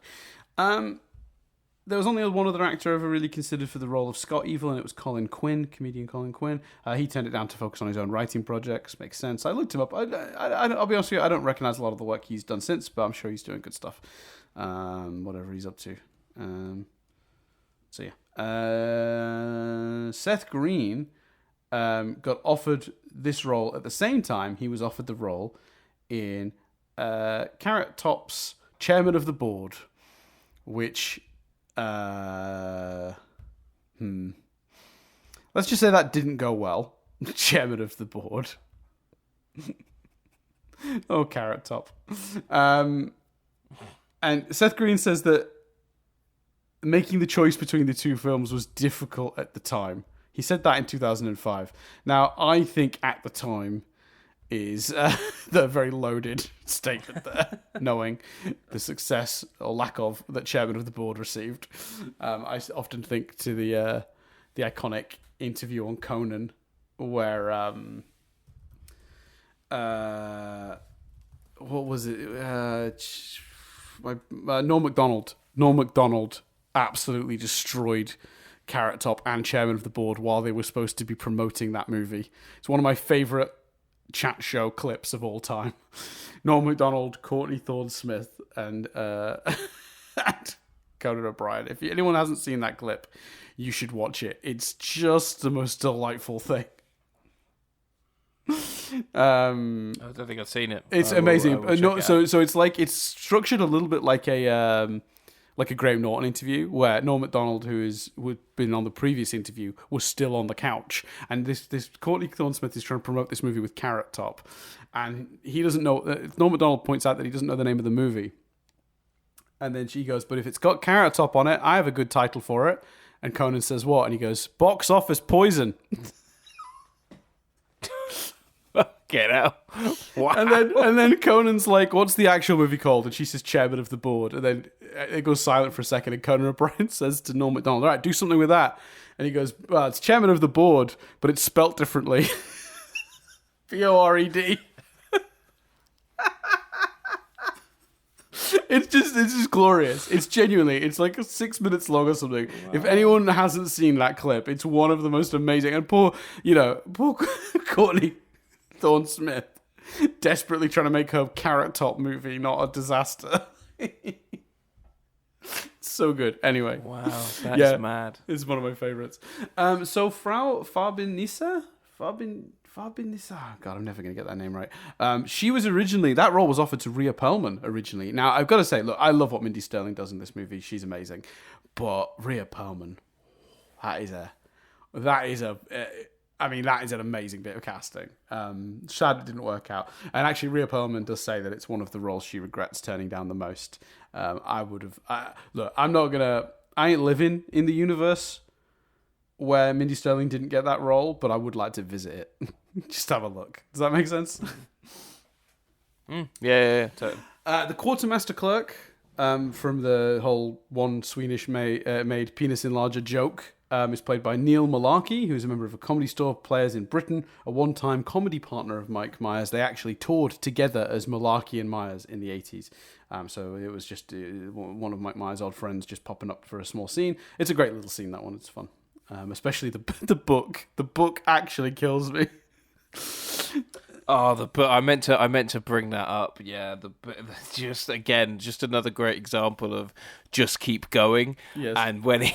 There was only one other actor ever really considered for the role of Scott Evil, and it was Colin Quinn, comedian Colin Quinn. He turned it down to focus on his own writing projects. Makes sense. I looked him up. I'll be honest with you, I don't recognize a lot of the work he's done since, but I'm sure he's doing good stuff. Whatever he's up to. So yeah. Seth Green got offered this role at the same time he was offered the role in Carrot Top's Chairman of the Board, which... let's just say that didn't go well. Chairman of the Board. Oh, Carrot Top. And Seth Green says that making the choice between the two films was difficult at the time. He said that in 2005. Now, I think at the time is the very loaded statement there, knowing the success or lack of that Chairman of the Board received. I often think to the iconic interview on Conan where what was it? Norm Macdonald absolutely destroyed Carrot Top and Chairman of the Board while they were supposed to be promoting that movie. It's one of my favourite chat show clips of all time. Norm Macdonald, Courtney Thorne-Smith, and Conan O'Brien. If anyone hasn't seen that clip, you should watch it. It's just the most delightful thing. I don't think I've seen it. It's amazing. So it's structured a little bit like a Graham Norton interview, where Norm Macdonald, who'd been on the previous interview, was still on the couch, and this Courtney Thorne-Smith is trying to promote this movie with Carrot Top, and he doesn't know. Norm Macdonald points out that he doesn't know the name of the movie, and then she goes, "But if it's got Carrot Top on it, I have a good title for it." And Conan says, "What?" And he goes, "Box Office Poison." Get out. Wow. And then Conan's like, "What's the actual movie called?" And she says, "Chairman of the Board." And then it goes silent for a second, and Conan O'Brien says to Norm Macdonald, "All right, do something with that." And he goes, "Well, it's Chairman of the Board, but it's spelt differently." Bored. It's just glorious. It's genuinely, it's like 6 minutes long or something. Wow. If anyone hasn't seen that clip, it's one of the most amazing. And poor Courtney Thorne-Smith, desperately trying to make her Carrot Top movie not a disaster. So good. Anyway. Wow, that's mad. It's one of my favorites. So Frau Farbin-Nisa? Farbin-Nisa? God, I'm never going to get that name right. She was originally, that role was offered to Rhea Perlman originally. Now, I've got to say, look, I love what Mindy Sterling does in this movie. She's amazing. But Rhea Perlman, that is a I mean, that is an amazing bit of casting. Sad it didn't work out. And actually, Rhea Perlman does say that it's one of the roles she regrets turning down the most. I would have... look, I'm not going to... I ain't living in the universe where Mindy Sterling didn't get that role, but I would like to visit it. Just have a look. Does that make sense? Yeah, totally. The quartermaster clerk, from the whole one Swedish made penis enlarger joke, is played by Neil Malarkey, who's a member of a Comedy Store Players in Britain, a one-time comedy partner of Mike Myers. They actually toured together as Malarkey and Myers in the 80s. So it was just one of Mike Myers' old friends just popping up for a small scene. It's a great little scene, that one. It's fun. Especially the book. The book actually kills me. Oh, the book! I meant to bring that up. Yeah, just another great example of just keep going. Yes. And when he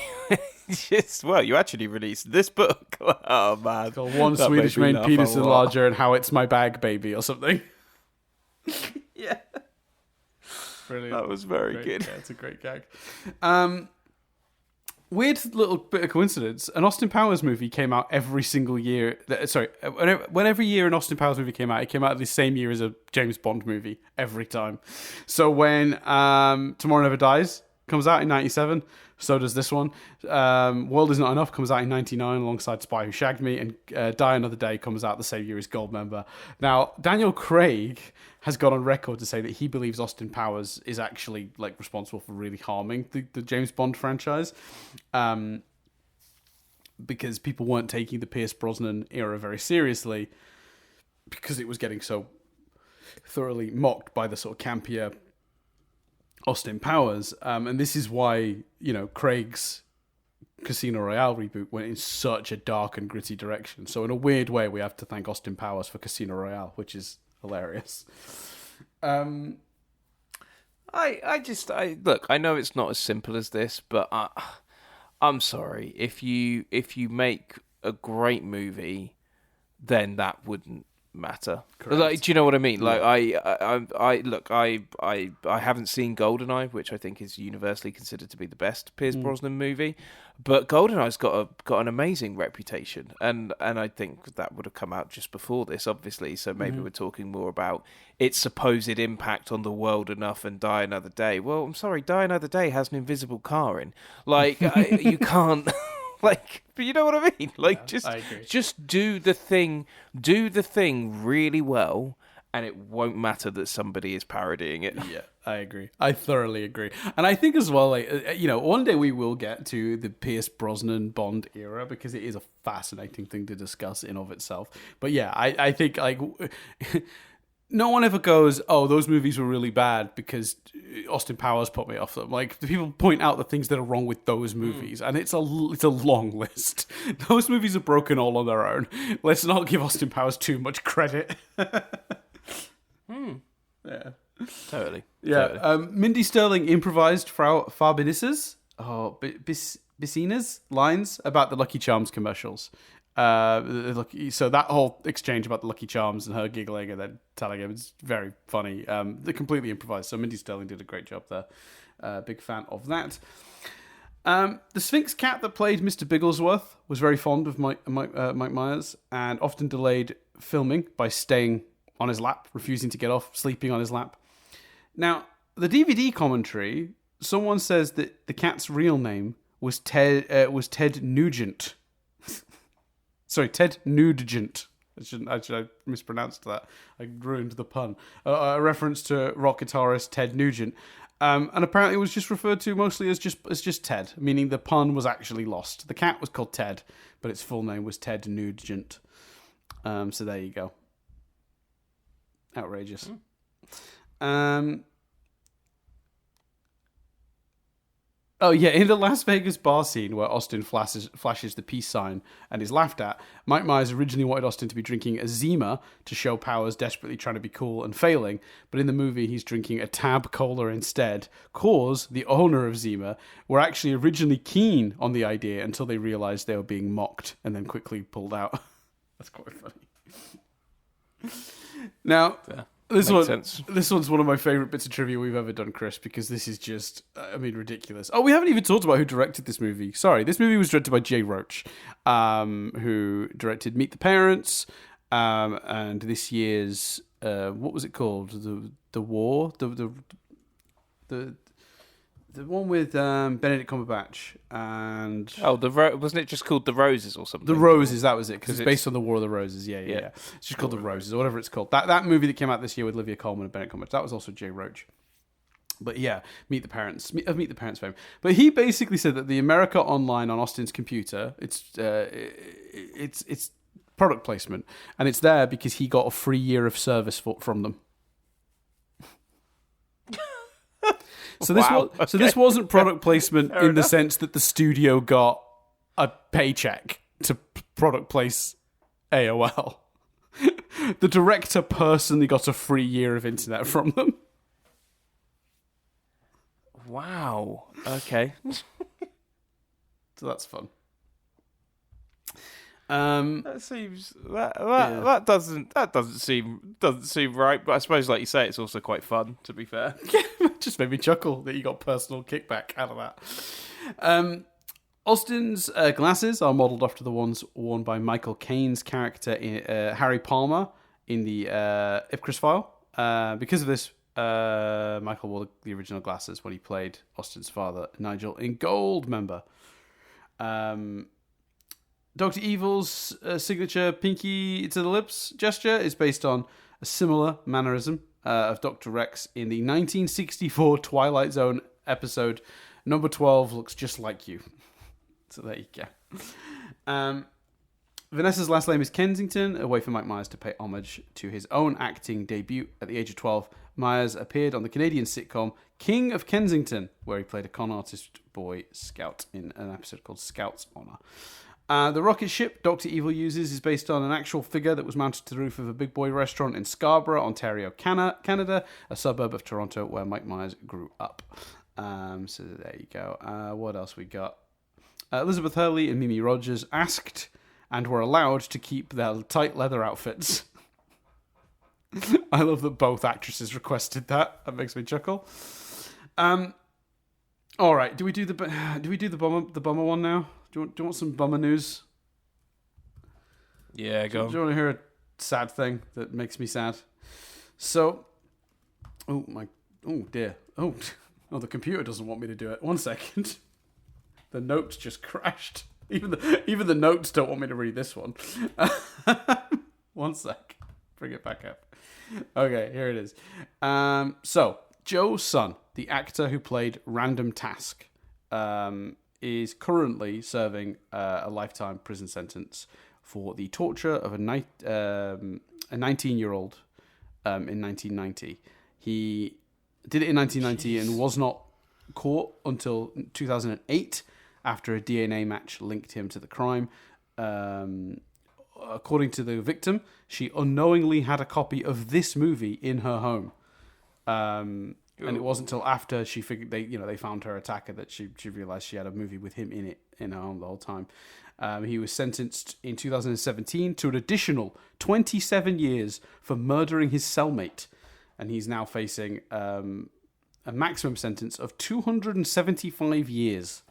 you actually released this book. Oh man, it's called One Swedish Made Penis Enlarger and How It's My Bag Baby or something. Yeah, brilliant. That was very good. Yeah, it's a great gag. Weird little bit of coincidence. An Austin Powers movie came out every single year. When every year an Austin Powers movie came out, it came out the same year as a James Bond movie every time. So when Tomorrow Never Dies comes out in 97, so does this one. World Is Not Enough comes out in 99 alongside Spy Who Shagged Me, and Die Another Day comes out the same year as Goldmember. Now, Daniel Craig has gone on record to say that he believes Austin Powers is actually like responsible for really harming the James Bond franchise, because people weren't taking the Pierce Brosnan era very seriously because it was getting so thoroughly mocked by the sort of campier Austin Powers, and this is why Craig's Casino Royale reboot went in such a dark and gritty direction. So in a weird way, we have to thank Austin Powers for Casino Royale, which is hilarious. I look. I know it's not as simple as this, but I'm sorry if you make a great movie, then that wouldn't matter. Correct. Like, do you know what I mean? Like, I haven't seen GoldenEye, which I think is universally considered to be the best Pierce Brosnan movie, but GoldenEye's got an amazing reputation, and I think that would have come out just before this, obviously. So maybe we're talking more about its supposed impact on the world enough and Die Another Day. Well, I'm sorry, Die Another Day has an invisible car in. Like, you can't. Like, but you know what I mean? Like, yeah, just do the thing really well, and it won't matter that somebody is parodying it. Yeah, I agree. I thoroughly agree. And I think as well, like, one day we will get to the Pierce Brosnan Bond era, because it is a fascinating thing to discuss in of itself. But yeah, I think, like, no one ever goes, oh, those movies were really bad because Austin Powers put me off them. Like, the people point out the things that are wrong with those movies, and it's a long list. Those movies are broken all on their own. Let's not give Austin Powers too much credit. Yeah. Totally. Yeah. Totally. Mindy Sterling improvised Frau Fabinis's, Bissina's lines about the Lucky Charms commercials. So that whole exchange about the Lucky Charms and her giggling and then telling him is very funny. They're completely improvised. So Mindy Sterling did a great job there. Big fan of that. The Sphinx cat that played Mr. Bigglesworth was very fond of Mike Myers and often delayed filming by staying on his lap, refusing to get off, sleeping on his lap. Now, the DVD commentary, someone says that the cat's real name was Ted Nugent. Sorry, Ted Nugent. I mispronounced that. I ruined the pun. A reference to rock guitarist Ted Nugent. And apparently it was just referred to mostly as just Ted, meaning the pun was actually lost. The cat was called Ted, but its full name was Ted Nugent. So there you go. Outrageous. Oh yeah, in the Las Vegas bar scene where Austin flashes the peace sign and is laughed at, Mike Myers originally wanted Austin to be drinking a Zima to show Powers desperately trying to be cool and failing, but in the movie he's drinking a Tab Cola instead. Cause, the owner of Zima, were actually originally keen on the idea until they realised they were being mocked and then quickly pulled out. That's quite funny. Now, Makes sense. This one's one of my favourite bits of trivia we've ever done, Chris, because this is just, ridiculous. Oh, we haven't even talked about who directed this movie. Sorry, this movie was directed by Jay Roach, who directed Meet the Parents, and this year's, what was it called? The War? The one with Benedict Cumberbatch and... Oh, wasn't it just called The Roses or something? The Roses, that was it, because it's based on the War of the Roses. Yeah. It's just called The Roses, or whatever it's called. That movie that came out this year with Olivia Colman and Benedict Cumberbatch, that was also Jay Roach. But yeah, Meet the Parents fame. But he basically said that the America Online on Austin's computer, it's product placement, and it's there because he got a free year of service from them. So this wasn't product placement in the sense that the studio got a paycheck to product place AOL. The director personally got a free year of internet from them. Wow. Okay. So that's fun. That doesn't seem right, but I suppose, like you say, it's also quite fun, to be fair. Just made me chuckle that you got personal kickback out of that. Austin's glasses are modelled after the ones worn by Michael Caine's character in Harry Palmer in the Ipcris File. Because of this, Michael wore the original glasses when he played Austin's father, Nigel, in Goldmember. Dr. Evil's signature pinky to the lips gesture is based on a similar mannerism of Dr. Rex in the 1964 Twilight Zone episode Number 12 Looks Just Like You. So there you go. Vanessa's last name is Kensington, a way for Mike Myers to pay homage to his own acting debut. At the age of 12, Myers appeared on the Canadian sitcom King of Kensington, where he played a con artist boy scout in an episode called Scout's Honor. The rocket ship Dr. Evil uses is based on an actual figure that was mounted to the roof of a Big Boy restaurant in Scarborough, Ontario, Canada, a suburb of Toronto where Mike Myers grew up. So there you go. What else we got? Elizabeth Hurley and Mimi Rogers asked and were allowed to keep their tight leather outfits. I love that both actresses requested that. That makes me chuckle. All right, do we do the bummer one now? Do you want some bummer news? Yeah, go. Do you want to hear a sad thing that makes me sad? So, oh dear, the computer doesn't want me to do it. 1 second, the notes just crashed. Even the notes don't want me to read this one. 1 sec, bring it back up. Okay, here it is. So Joe Sun, the actor who played Random Task, is currently serving a lifetime prison sentence for the torture of a 19-year-old in 1990. He did it in 1990 and was not caught until 2008 after a DNA match linked him to the crime. According to the victim, she unknowingly had a copy of this movie in her home. And it wasn't until after she figured they found her attacker that she realized she had a movie with him in it in her home the whole time. He was sentenced in 2017 to an additional 27 years for murdering his cellmate, and he's now facing a maximum sentence of 275 years.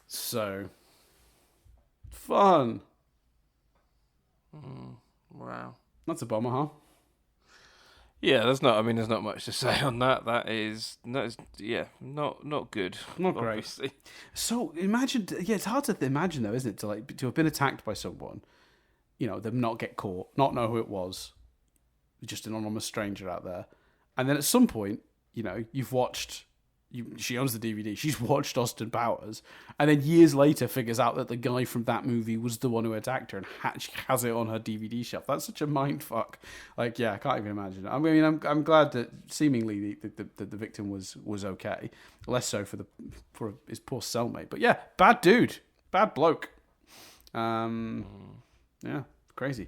So fun. Wow, that's a bummer, huh? Yeah, there's not much to say on that. Not good. Not great. Obviously. So imagine, it's hard to imagine though, isn't it, to have been attacked by someone, them not get caught, not know who it was, just an anonymous stranger out there, and then at some point, you've watched. She owns the DVD. She's watched Austin Powers, and then years later figures out that the guy from that movie was the one who attacked her, and she has it on her DVD shelf. That's such a mind fuck. I can't even imagine it. I mean, I'm glad that seemingly the victim was okay. Less so for his poor cellmate. But yeah, bad dude, bad bloke. Yeah, crazy.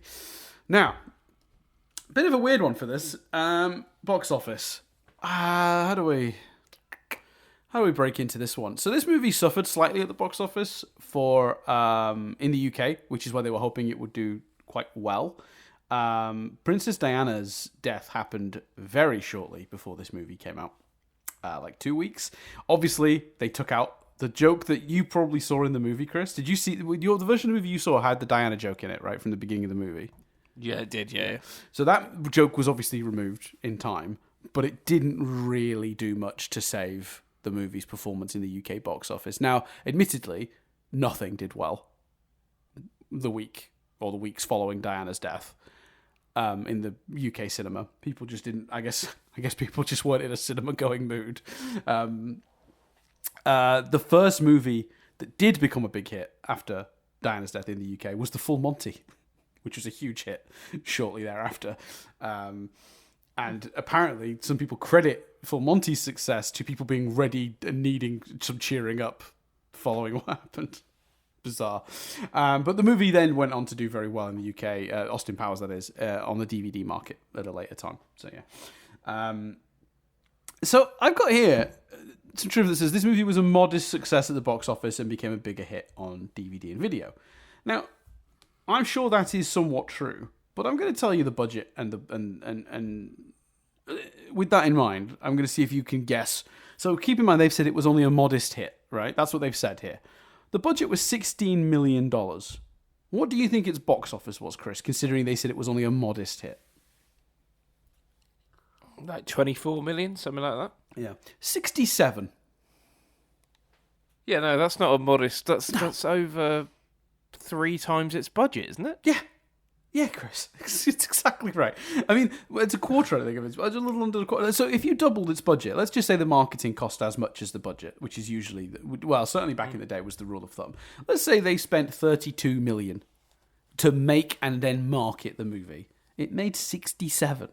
Now, bit of a weird one for this. Box office. How do we break into this one? So this movie suffered slightly at the box office for in the UK, which is why they were hoping it would do quite well. Princess Diana's death happened very shortly before this movie came out, like 2 weeks. Obviously, they took out the joke that you probably saw in the movie, Chris. Did you see the version of the movie you saw had the Diana joke in it, right, from the beginning of the movie? Yeah, it did, yeah. So that joke was obviously removed in time, but it didn't really do much to save the movie's performance in the UK box office. Now, admittedly, nothing did well the week or the weeks following Diana's death in the UK cinema. People just didn't. I guess people just weren't in a cinema-going mood. The first movie that did become a big hit after Diana's death in the UK was The Full Monty, which was a huge hit shortly thereafter. And apparently, some people credit Full Monty's success to people being ready and needing some cheering up following what happened. Bizarre. But the movie then went on to do very well in the UK, Austin Powers, that is, on the DVD market at a later time. So, yeah. So, I've got here some trivia that says this movie was a modest success at the box office and became a bigger hit on DVD and video. Now, I'm sure that is somewhat true, but I'm going to tell you the budget and with that in mind, I'm going to see if you can guess. So keep in mind, they've said it was only a modest hit, right? That's what they've said here. The budget was $16 million. What do you think its box office was, Chris, considering they said it was only a modest hit? Like 24 million, something like that? Yeah. 67. Yeah, no, that's not a modest. That's over 3 times its budget, isn't it? Yeah. Yeah, Chris. It's exactly right. I mean, it's a quarter, I think, of it. It's a little under a quarter. So if you doubled its budget, let's just say the marketing cost as much as the budget, which is usually, well, certainly back in the day was the rule of thumb. Let's say they spent $32 million to make and then market the movie. It made 67.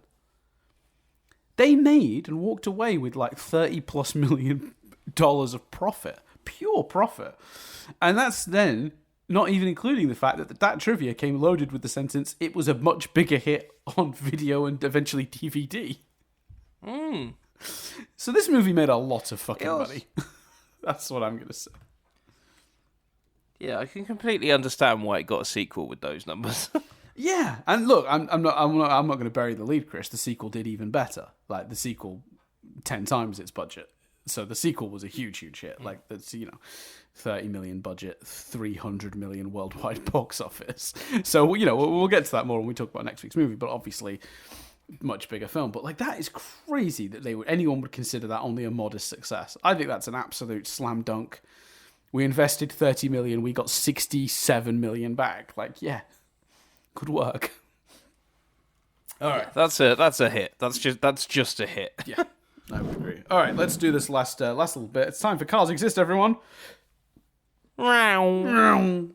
They made and walked away with like $30+ million of profit. Pure profit. And that's then not even including the fact that trivia came loaded with the sentence, it was a much bigger hit on video and eventually DVD. So this movie made a lot of fucking money. That's what I'm going to say. Yeah, I can completely understand why it got a sequel with those numbers. Yeah, and look, I'm not going to bury the lead, Chris. The sequel did even better. Like the sequel, 10 times its budget. So the sequel was a huge hit. Like that's $30 million budget, $300 million worldwide box office. So we'll get to that more when we talk about next week's movie. But obviously, much bigger film. But like that is crazy that anyone would consider that only a modest success. I think that's an absolute slam dunk. We invested $30 million, we got $67 million back. Like, yeah, good work. All right, that's a hit. That's just a hit. Yeah. I would agree. All right, let's do this last little bit. It's time for Cars Exist, everyone. So,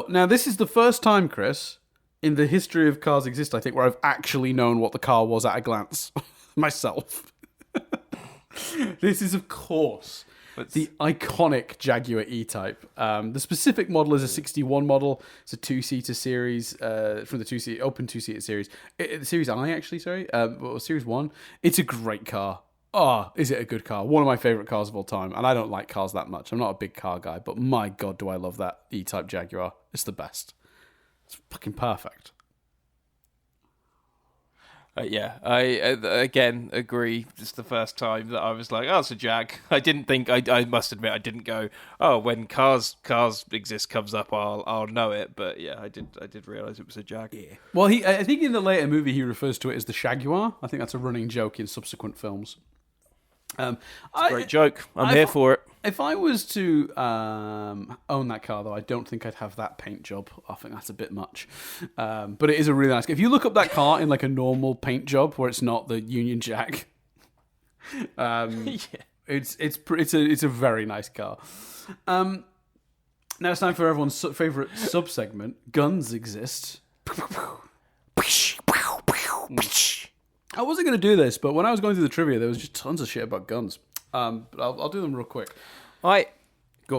now this is the first time, Chris, in the history of Cars Exist, I think, where I've actually known what the car was at a glance. Myself. This is, of course, the iconic Jaguar E-Type. The specific model is a 61 model. It's a 2-seater series from the open 2-seater series. Series I, actually, sorry. Series 1. It's a great car. Oh, is it a good car? One of my favourite cars of all time. And I don't like cars that much. I'm not a big car guy. But my God, do I love that E-Type Jaguar. It's the best. It's fucking perfect. Yeah, I again agree. It's the first time that I was like, "Oh, it's a Jag." I didn't think. I must admit, I didn't go, "Oh, when Cars Exist comes up, I'll know it." But yeah, I did realize it was a Jag. Yeah. Well, I think in the later movie he refers to it as the Shaguar. I think that's a running joke in subsequent films. It's a great joke. I'm here for it. If I was to own that car, though, I don't think I'd have that paint job. I think that's a bit much. But it is a really nice car. If you look up that car in like a normal paint job where it's not the Union Jack, yeah. it's a very nice car. Now it's time for everyone's favourite sub-segment, Guns Exist. I wasn't going to do this, but when I was going through the trivia, there was just tons of shit about guns. But I'll do them real quick. Can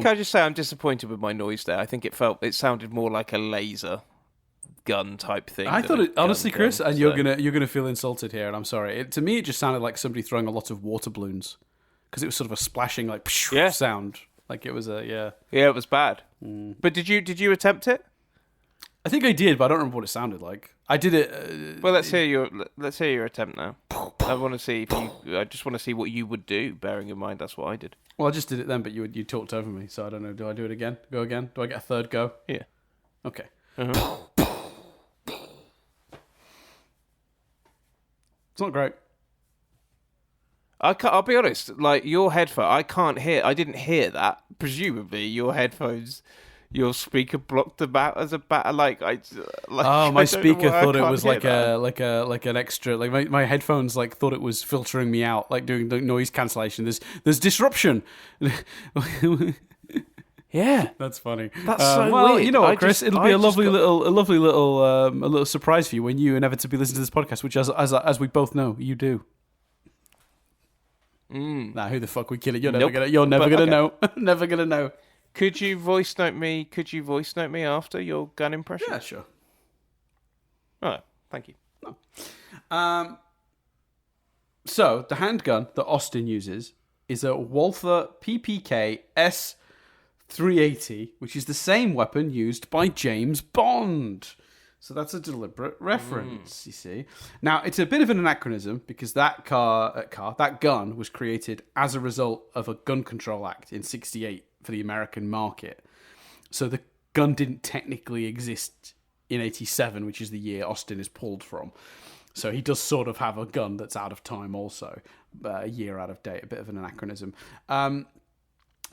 I just say I'm disappointed with my noise there? I think it sounded more like a laser gun type thing. I thought it, honestly, Chris, and you're gonna feel insulted here, and I'm sorry. To me, it just sounded like somebody throwing a lot of water balloons because it was sort of a splashing like sound. Like it was Yeah, it was bad. But did you attempt it? I think I did, but I don't remember what it sounded like. I did it. Well, let's hear your attempt now. I want to see if you. I just want to see what you would do, bearing in mind that's what I did. Well, I just did it then, but you talked over me, so I don't know. Do I do it again? Go again? Do I get a third go? Yeah. Okay. Uh-huh. It's not great. I'll be honest. Like your headphone, I can't hear. I didn't hear that. Presumably, your headphones. Your speaker blocked the bat as a bat. Like my speaker thought it was like that. like an extra. Like my headphones thought it was filtering me out, like doing the noise cancellation. There's disruption. Yeah, that's funny. That's so weird. You know what, Chris? It'll be a lovely little surprise for you when you inevitably listen to this podcast, which as we both know, you do. Nah, who the fuck would kill it? You're never gonna know. Never gonna know. Could you voice note me? After your gun impression? Yeah, sure. Oh, thank you. No. So the handgun that Austin uses is a Walther PPK S380, which is the same weapon used by James Bond. So that's a deliberate reference, you see. Now, it's a bit of an anachronism because that gun was created as a result of a Gun Control Act in '68 for the American market. So the gun didn't technically exist in '87, which is the year Austin is pulled from. So he does sort of have a gun that's out of time also, a year out of date, a bit of an anachronism.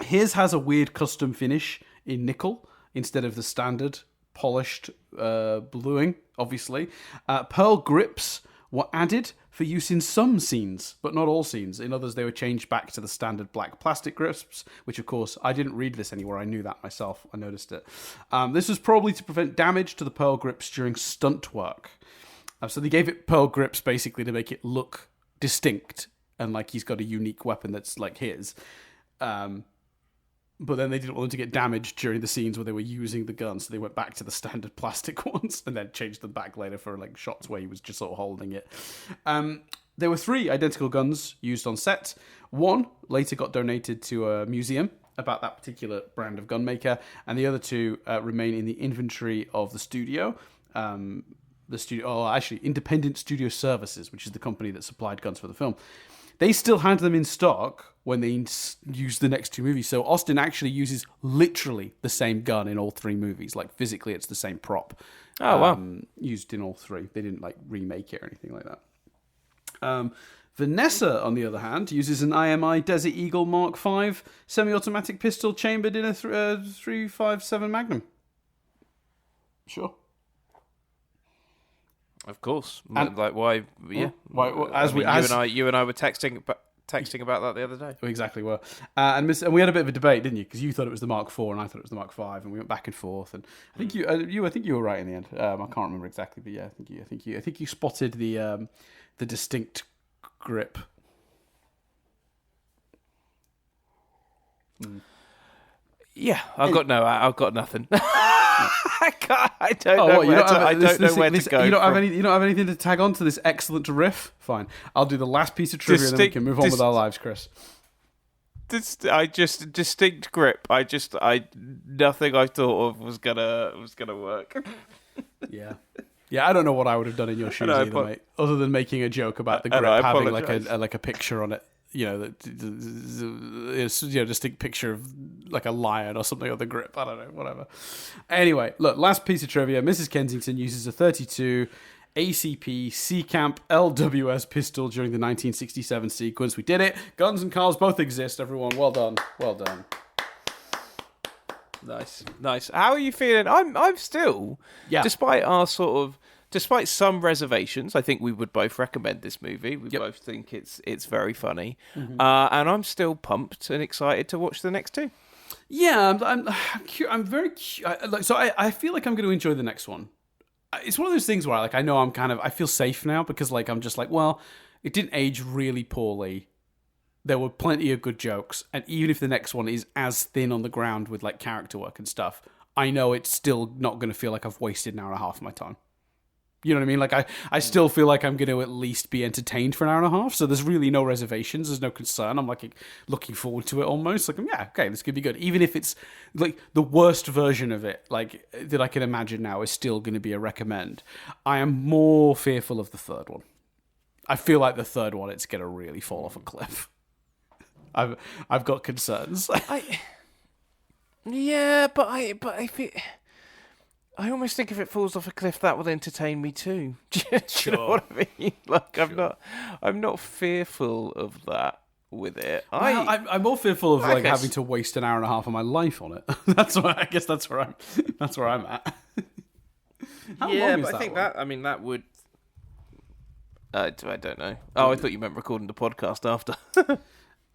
His has a weird custom finish in nickel instead of the standard polished bluing, obviously. Pearl grips were added for use in some scenes, but not all scenes. In others, they were changed back to the standard black plastic grips, which, of course, I didn't read this anywhere. I knew that myself. I noticed it. This was probably to prevent damage to the pearl grips during stunt work. So they gave it pearl grips basically to make it look distinct and like he's got a unique weapon that's like his. But then they didn't want them to get damaged during the scenes where they were using the gun, so they went back to the standard plastic ones and then changed them back later for like shots where he was just sort of holding it. There were 3 identical guns used on set. One later got donated to a museum about that particular brand of gun maker, and the other 2 remain in the inventory of the studio. Independent Studio Services, which is the company that supplied guns for the film. They still had them in stock when they used the next 2 movies. So Austin actually uses literally the same gun in all 3 movies. Like physically, it's the same prop. Oh, wow. Used in all 3. They didn't like remake it or anything like that. Vanessa, on the other hand, uses an IMI Desert Eagle Mark V semi-automatic pistol chambered in a 357 Magnum. Sure. Of course. Like why? Yeah. Why? You and I were texting about that the other day. We exactly were. And we had a bit of a debate, didn't you? Because you thought it was the Mark IV and I thought it was the Mark V, and we went back and forth. And I think you were right in the end. I can't remember exactly, but yeah, I think you spotted the distinct grip. Yeah, I've got nothing. I don't know where to go. You don't have anything to tag on to this excellent riff? Fine. I'll do the last piece of trivia and then we can move on with our lives, Chris. Distinct grip. Nothing I thought of was gonna work. Yeah. Yeah, I don't know what I would have done in your shoes either, mate. Other than making a joke about the grip having like a picture on it. You know, distinct picture of like a lion or something on the grip. I don't know, whatever. Anyway, look, last piece of trivia. Mrs. Kensington uses a 32 ACP C-Camp LWS pistol during the 1967 sequence. We did it. Guns and cars both exist, everyone. Well done. Well done. Nice. How are you feeling? I'm still, despite some reservations, I think we would both recommend this movie. We both think it's very funny, and I'm still pumped and excited to watch the next 2. Yeah, I'm very I feel like I'm going to enjoy the next one. It's one of those things where I know I feel safe now because I'm just like, well, it didn't age really poorly. There were plenty of good jokes, and even if the next one is as thin on the ground with character work and stuff, I know it's still not going to feel like I've wasted an hour and a half of my time. You know what I mean? Like, I still feel like I'm going to at least be entertained for an hour and a half. So there's really no reservations. There's no concern. I'm like looking forward to it almost. Like, yeah, okay, this could be good. Even if it's like the worst version of it, like that I can imagine now is still going to be a recommend. I am more fearful of the third one. I feel like the third one, it's going to really fall off a cliff. I've got concerns. Yeah, but if it, I almost think if it falls off a cliff, that will entertain me too. Do you know what I mean? Like, I'm not fearful of that with it. Well, I'm more fearful of like having to waste an hour and a half of my life on it. I guess that's where I'm at. How long is but I think one? that would. I don't know. Oh, I thought you meant recording the podcast after.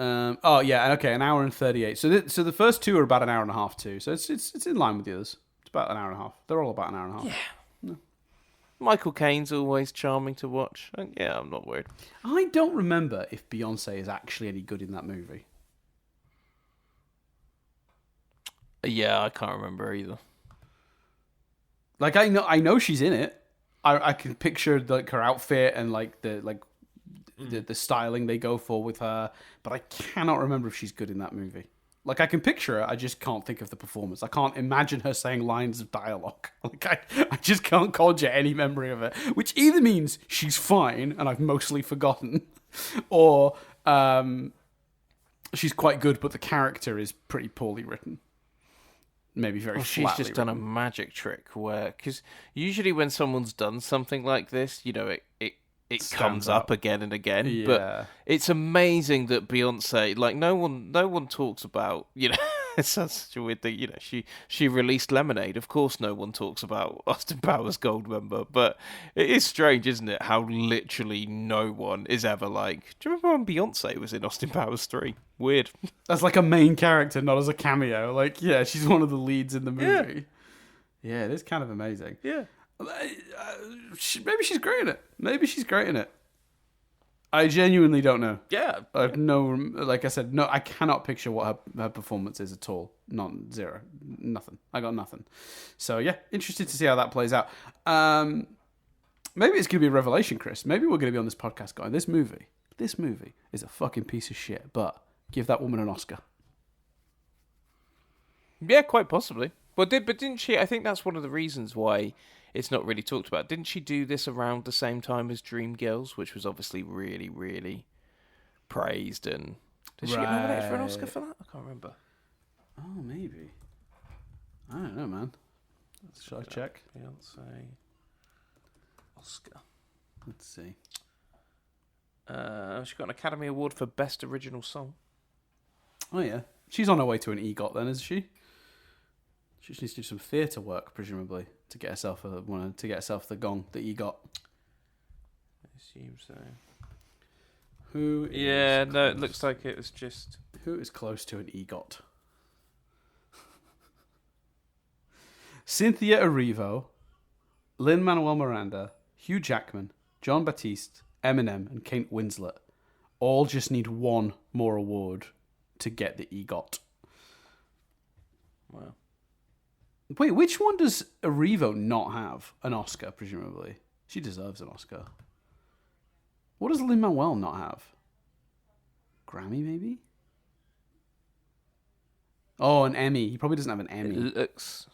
Oh yeah, okay, an hour and 38. So the first two are about an hour and a half too. So it's in line with the others. It's about an hour and a half. They're all about an hour and a half. Yeah. No. Michael Caine's always charming to watch. Yeah, I'm not worried. I don't remember if Beyonce is actually any good in that movie. Yeah, I can't remember either. Like I know she's in it. I can picture like her outfit and like the styling they go for with her, but I cannot remember if she's good in that movie. Like I can picture her, I just can't think of the performance. I can't imagine her saying lines of dialogue. Like I just can't conjure any memory of it, which either means she's fine and I've mostly forgotten, or she's quite good, but the character is pretty poorly written. Maybe very she's flatly just done a written. magic trick where, because usually when someone's done something like this, you know, it comes up again and again. Yeah. But it's amazing that Beyonce, like no one talks about, you know, it sounds such a weird thing, you know, she released Lemonade. Of course no one talks about Austin Powers Goldmember, but it is strange, isn't it, how literally no one is ever like, do you remember when Beyonce was in Austin Powers 3? Weird. As like a main character, not as a cameo. Like, yeah, she's one of the leads in the movie. Yeah, it is kind of amazing. Yeah. Maybe she's great in it. Maybe she's great in it. I genuinely don't know. Yeah. I have no, like I said, no, I cannot picture what her performance is at all. Zero. Nothing. I got nothing. So yeah, interested to see how that plays out. Maybe it's going to be a revelation, Chris. Maybe we're going to be on this podcast going, this movie is a fucking piece of shit, but give that woman an Oscar. Yeah, quite possibly. But didn't she? I think that's one of the reasons why it's not really talked about. Didn't she do this around the same time as Dreamgirls, which was obviously really, really praised? And did she get nominated for an Oscar for that? I can't remember. Oh, maybe. I don't know, man. Shall I check? Beyonce Oscar. Let's see. She got an Academy Award for Best Original Song. Oh yeah, she's on her way to an EGOT then, isn't she? She just needs to do some theatre work, presumably, to get herself the gong, the EGOT. I assume so. It looks like it was just. Who is close to an EGOT? Cynthia Erivo, Lin-Manuel Miranda, Hugh Jackman, John Batiste, Eminem, and Kate Winslet all just need one more award to get the EGOT. Wow. Wait, which one does Erivo not have? An Oscar, presumably. She deserves an Oscar. What does Lin-Manuel not have? Grammy, maybe? Oh, an Emmy. He probably doesn't have an Emmy. It looks.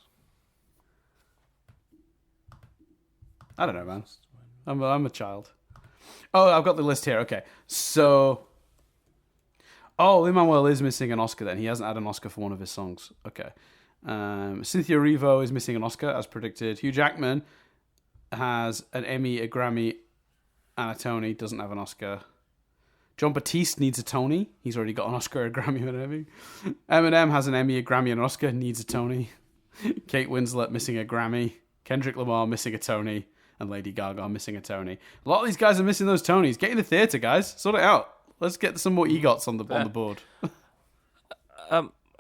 I don't know, man. I'm a child. Oh, I've got the list here. Okay. So... Oh, Lin-Manuel is missing an Oscar then. He hasn't had an Oscar for one of his songs. Okay. Cynthia Erivo is missing an Oscar, as predicted. Hugh Jackman has an Emmy, a Grammy, and a Tony. Doesn't have an Oscar. John Batiste needs a Tony. He's already got an Oscar, a Grammy, and an Emmy. Eminem has an Emmy, a Grammy, and an Oscar. Needs a Tony. Kate Winslet missing a Grammy. Kendrick Lamar missing a Tony. And Lady Gaga missing a Tony. A lot of these guys are missing those Tonys. Get in the theatre, guys. Sort it out. Let's get some more EGOTs on the board.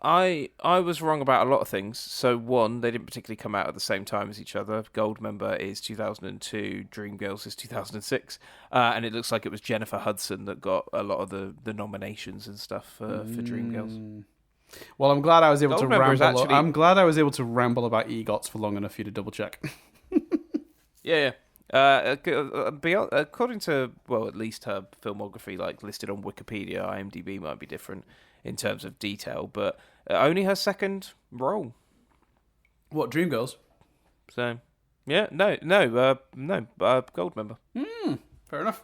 I was wrong about a lot of things. So one, they didn't particularly come out at the same time as each other. Goldmember is 2002, Dreamgirls is 2006, and it looks like it was Jennifer Hudson that got a lot of the nominations and stuff for Dreamgirls. Well, I'm glad I was able to Goldmember ramble. actually... I'm glad I was able to ramble about EGOTs for long enough for you to double check. Yeah. Beyond, according to, well, at least her filmography, like listed on Wikipedia, IMDb might be different in terms of detail, but only her second role. What, Dreamgirls? So, yeah, no, Gold member. Fair enough.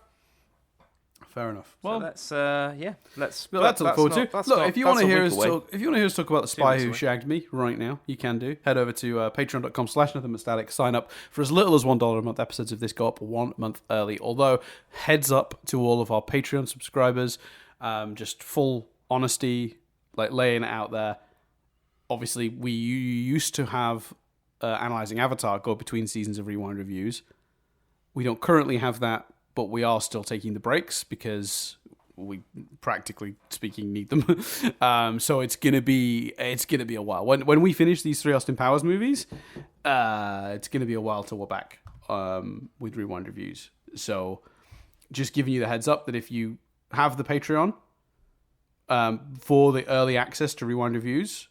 Well, so that's let's. well, that's to look forward to. Look, if you want to hear us talk about The Spy Who away. Shagged Me right now, you can do. Head over to patreon.com/nothingmutstatic. Sign up for as little as $1 a month. Episodes of this go up 1 month early. Although, heads up to all of our Patreon subscribers, just full honesty, like laying it out there. Obviously, we used to have Analysing Avatar go between seasons of Rewind reviews. We don't currently have that, but we are still taking the breaks because we, practically speaking, need them. So it's gonna be a while. When we finish these 3 Austin Powers movies, it's gonna be a while till we're back with Rewind reviews. So just giving you the heads up that if you have the Patreon for the early access to Rewind reviews,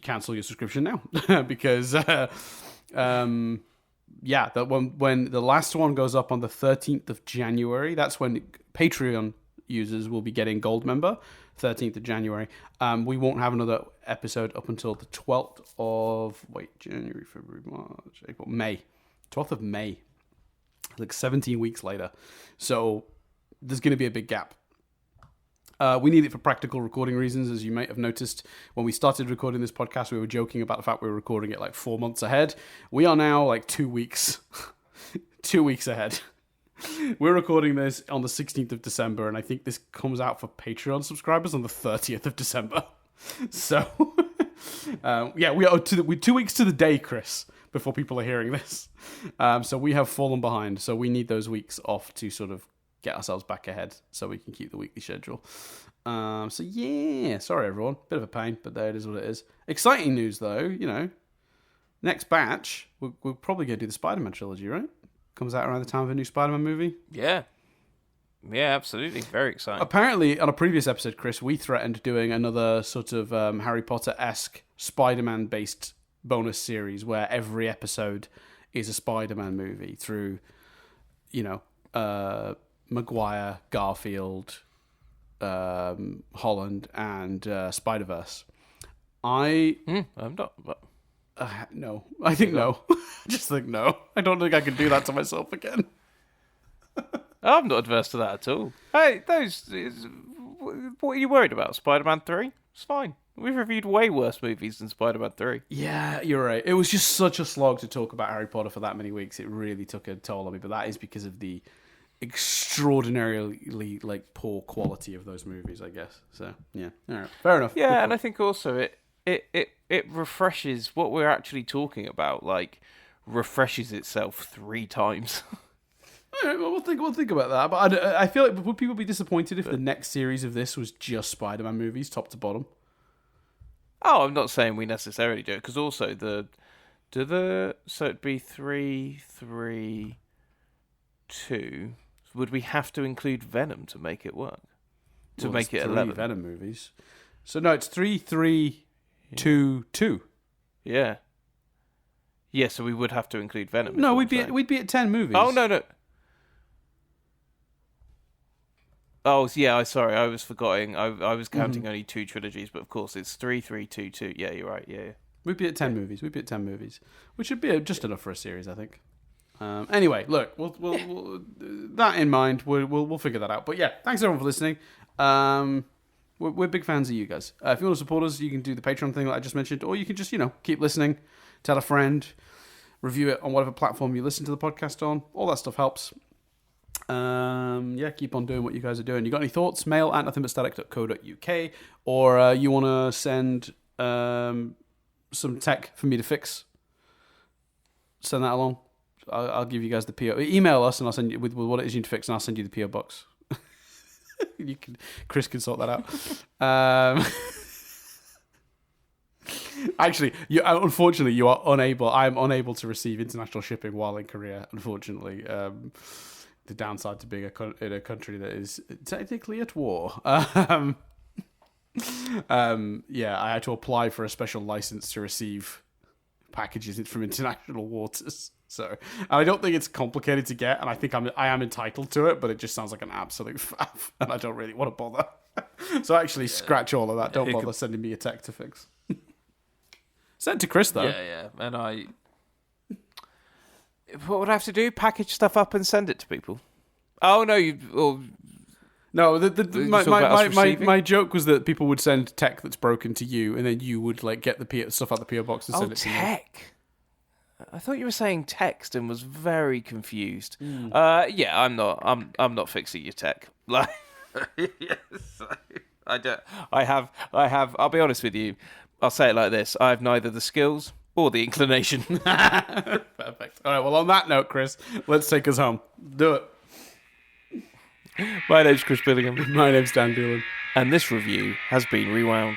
cancel your subscription now because that when the last one goes up on the 13th of January, that's when Patreon users will be getting gold member. 13th of January. We won't have another episode up until the 12th of January, February, March, April, May. 12th of May. Like 17 weeks later. So there's going to be a big gap. We need it for practical recording reasons, as you might have noticed. When we started recording this podcast, we were joking about the fact we were recording it like 4 months ahead. We are now like 2 weeks. 2 weeks ahead. We're recording this on the 16th of December, and I think this comes out for Patreon subscribers on the 30th of December. So, we are 2 weeks to the day, Chris, before people are hearing this. So we have fallen behind. So we need those weeks off to sort of get ourselves back ahead so we can keep the weekly schedule. Sorry everyone, bit of a pain, but there it is what it is. Exciting news though, next batch, we're probably going to do the Spider-Man trilogy, right? Comes out around the time of a new Spider-Man movie. Yeah, absolutely, very exciting. Apparently, on a previous episode, Chris, we threatened doing another sort of Harry Potter-esque Spider-Man based bonus series where every episode is a Spider-Man movie through, Maguire, Garfield, Holland, and Spider-Verse. I'm not. No. I think no. I just think no. I don't think I can do that to myself again. I'm not adverse to that at all. Hey, what are you worried about? Spider-Man 3? It's fine. We've reviewed way worse movies than Spider-Man 3. Yeah, you're right. It was just such a slog to talk about Harry Potter for that many weeks. It really took a toll on me, but that is because of the extraordinarily poor quality of those movies, I guess. So yeah, all right, fair enough. Yeah, and I think also it refreshes what we're actually talking about. Like refreshes itself 3 times. All right, well, we'll think about that. But I feel like would people be disappointed if the next series of this was just Spider-Man movies, top to bottom? Oh, I'm not saying we necessarily do it because also so it'd be 3, 3, 2. Would we have to include Venom to make it work? To make it 11 Venom movies. So no, it's 3, 3, 2, 2. Yeah. Yeah, so we would have to include Venom. No, we'd be at 10 movies. Oh no. Oh yeah, sorry, I was forgetting. I was counting only 2 trilogies, but of course it's 3, 3, 2, 2. Yeah, you're right. Yeah. We'd be at 10 movies. Which should be just enough for a series, I think. Anyway, look, we'll that in mind, we'll figure that out. But yeah, thanks everyone for listening. We're big fans of you guys. If you want to support us, you can do the Patreon thing that I just mentioned, or you can just keep listening, tell a friend, review it on whatever platform you listen to the podcast on. All that stuff helps. Keep on doing what you guys are doing. You got any thoughts? Mail at nothingmutstatic.co.uk, or you want to send some tech for me to fix? Send that along. I'll give you guys the PO. Email us and I'll send you with what it is you need to fix, and I'll send you the PO box. Chris can sort that out. Actually, unfortunately, you are unable. I am unable to receive international shipping while in Korea. Unfortunately, the downside to being in a country that is technically at war. I had to apply for a special license to receive packages from international waters. So, and I don't think it's complicated to get, and I think I am entitled to it, but it just sounds like an absolute faff, and I don't really want to bother. So actually, scratch all of that. Don't bother sending me a tech to fix. Send it to Chris, though. Yeah, and what would I have to do? Package stuff up and send it to people? Oh, no, No, my joke was that people would send tech that's broken to you, and then you would get the stuff out the PO box and send it to me. Tech. I thought you were saying text and was very confused. Yeah, I'm not fixing your tech. Yes, I don't. I have. I'll be honest with you. I'll say it like this: I have neither the skills or the inclination. Perfect. All right. Well, on that note, Chris, let's take us home. Do it. My name's Chris Billingham. My name's Dan Doolan. And this review has been rewound.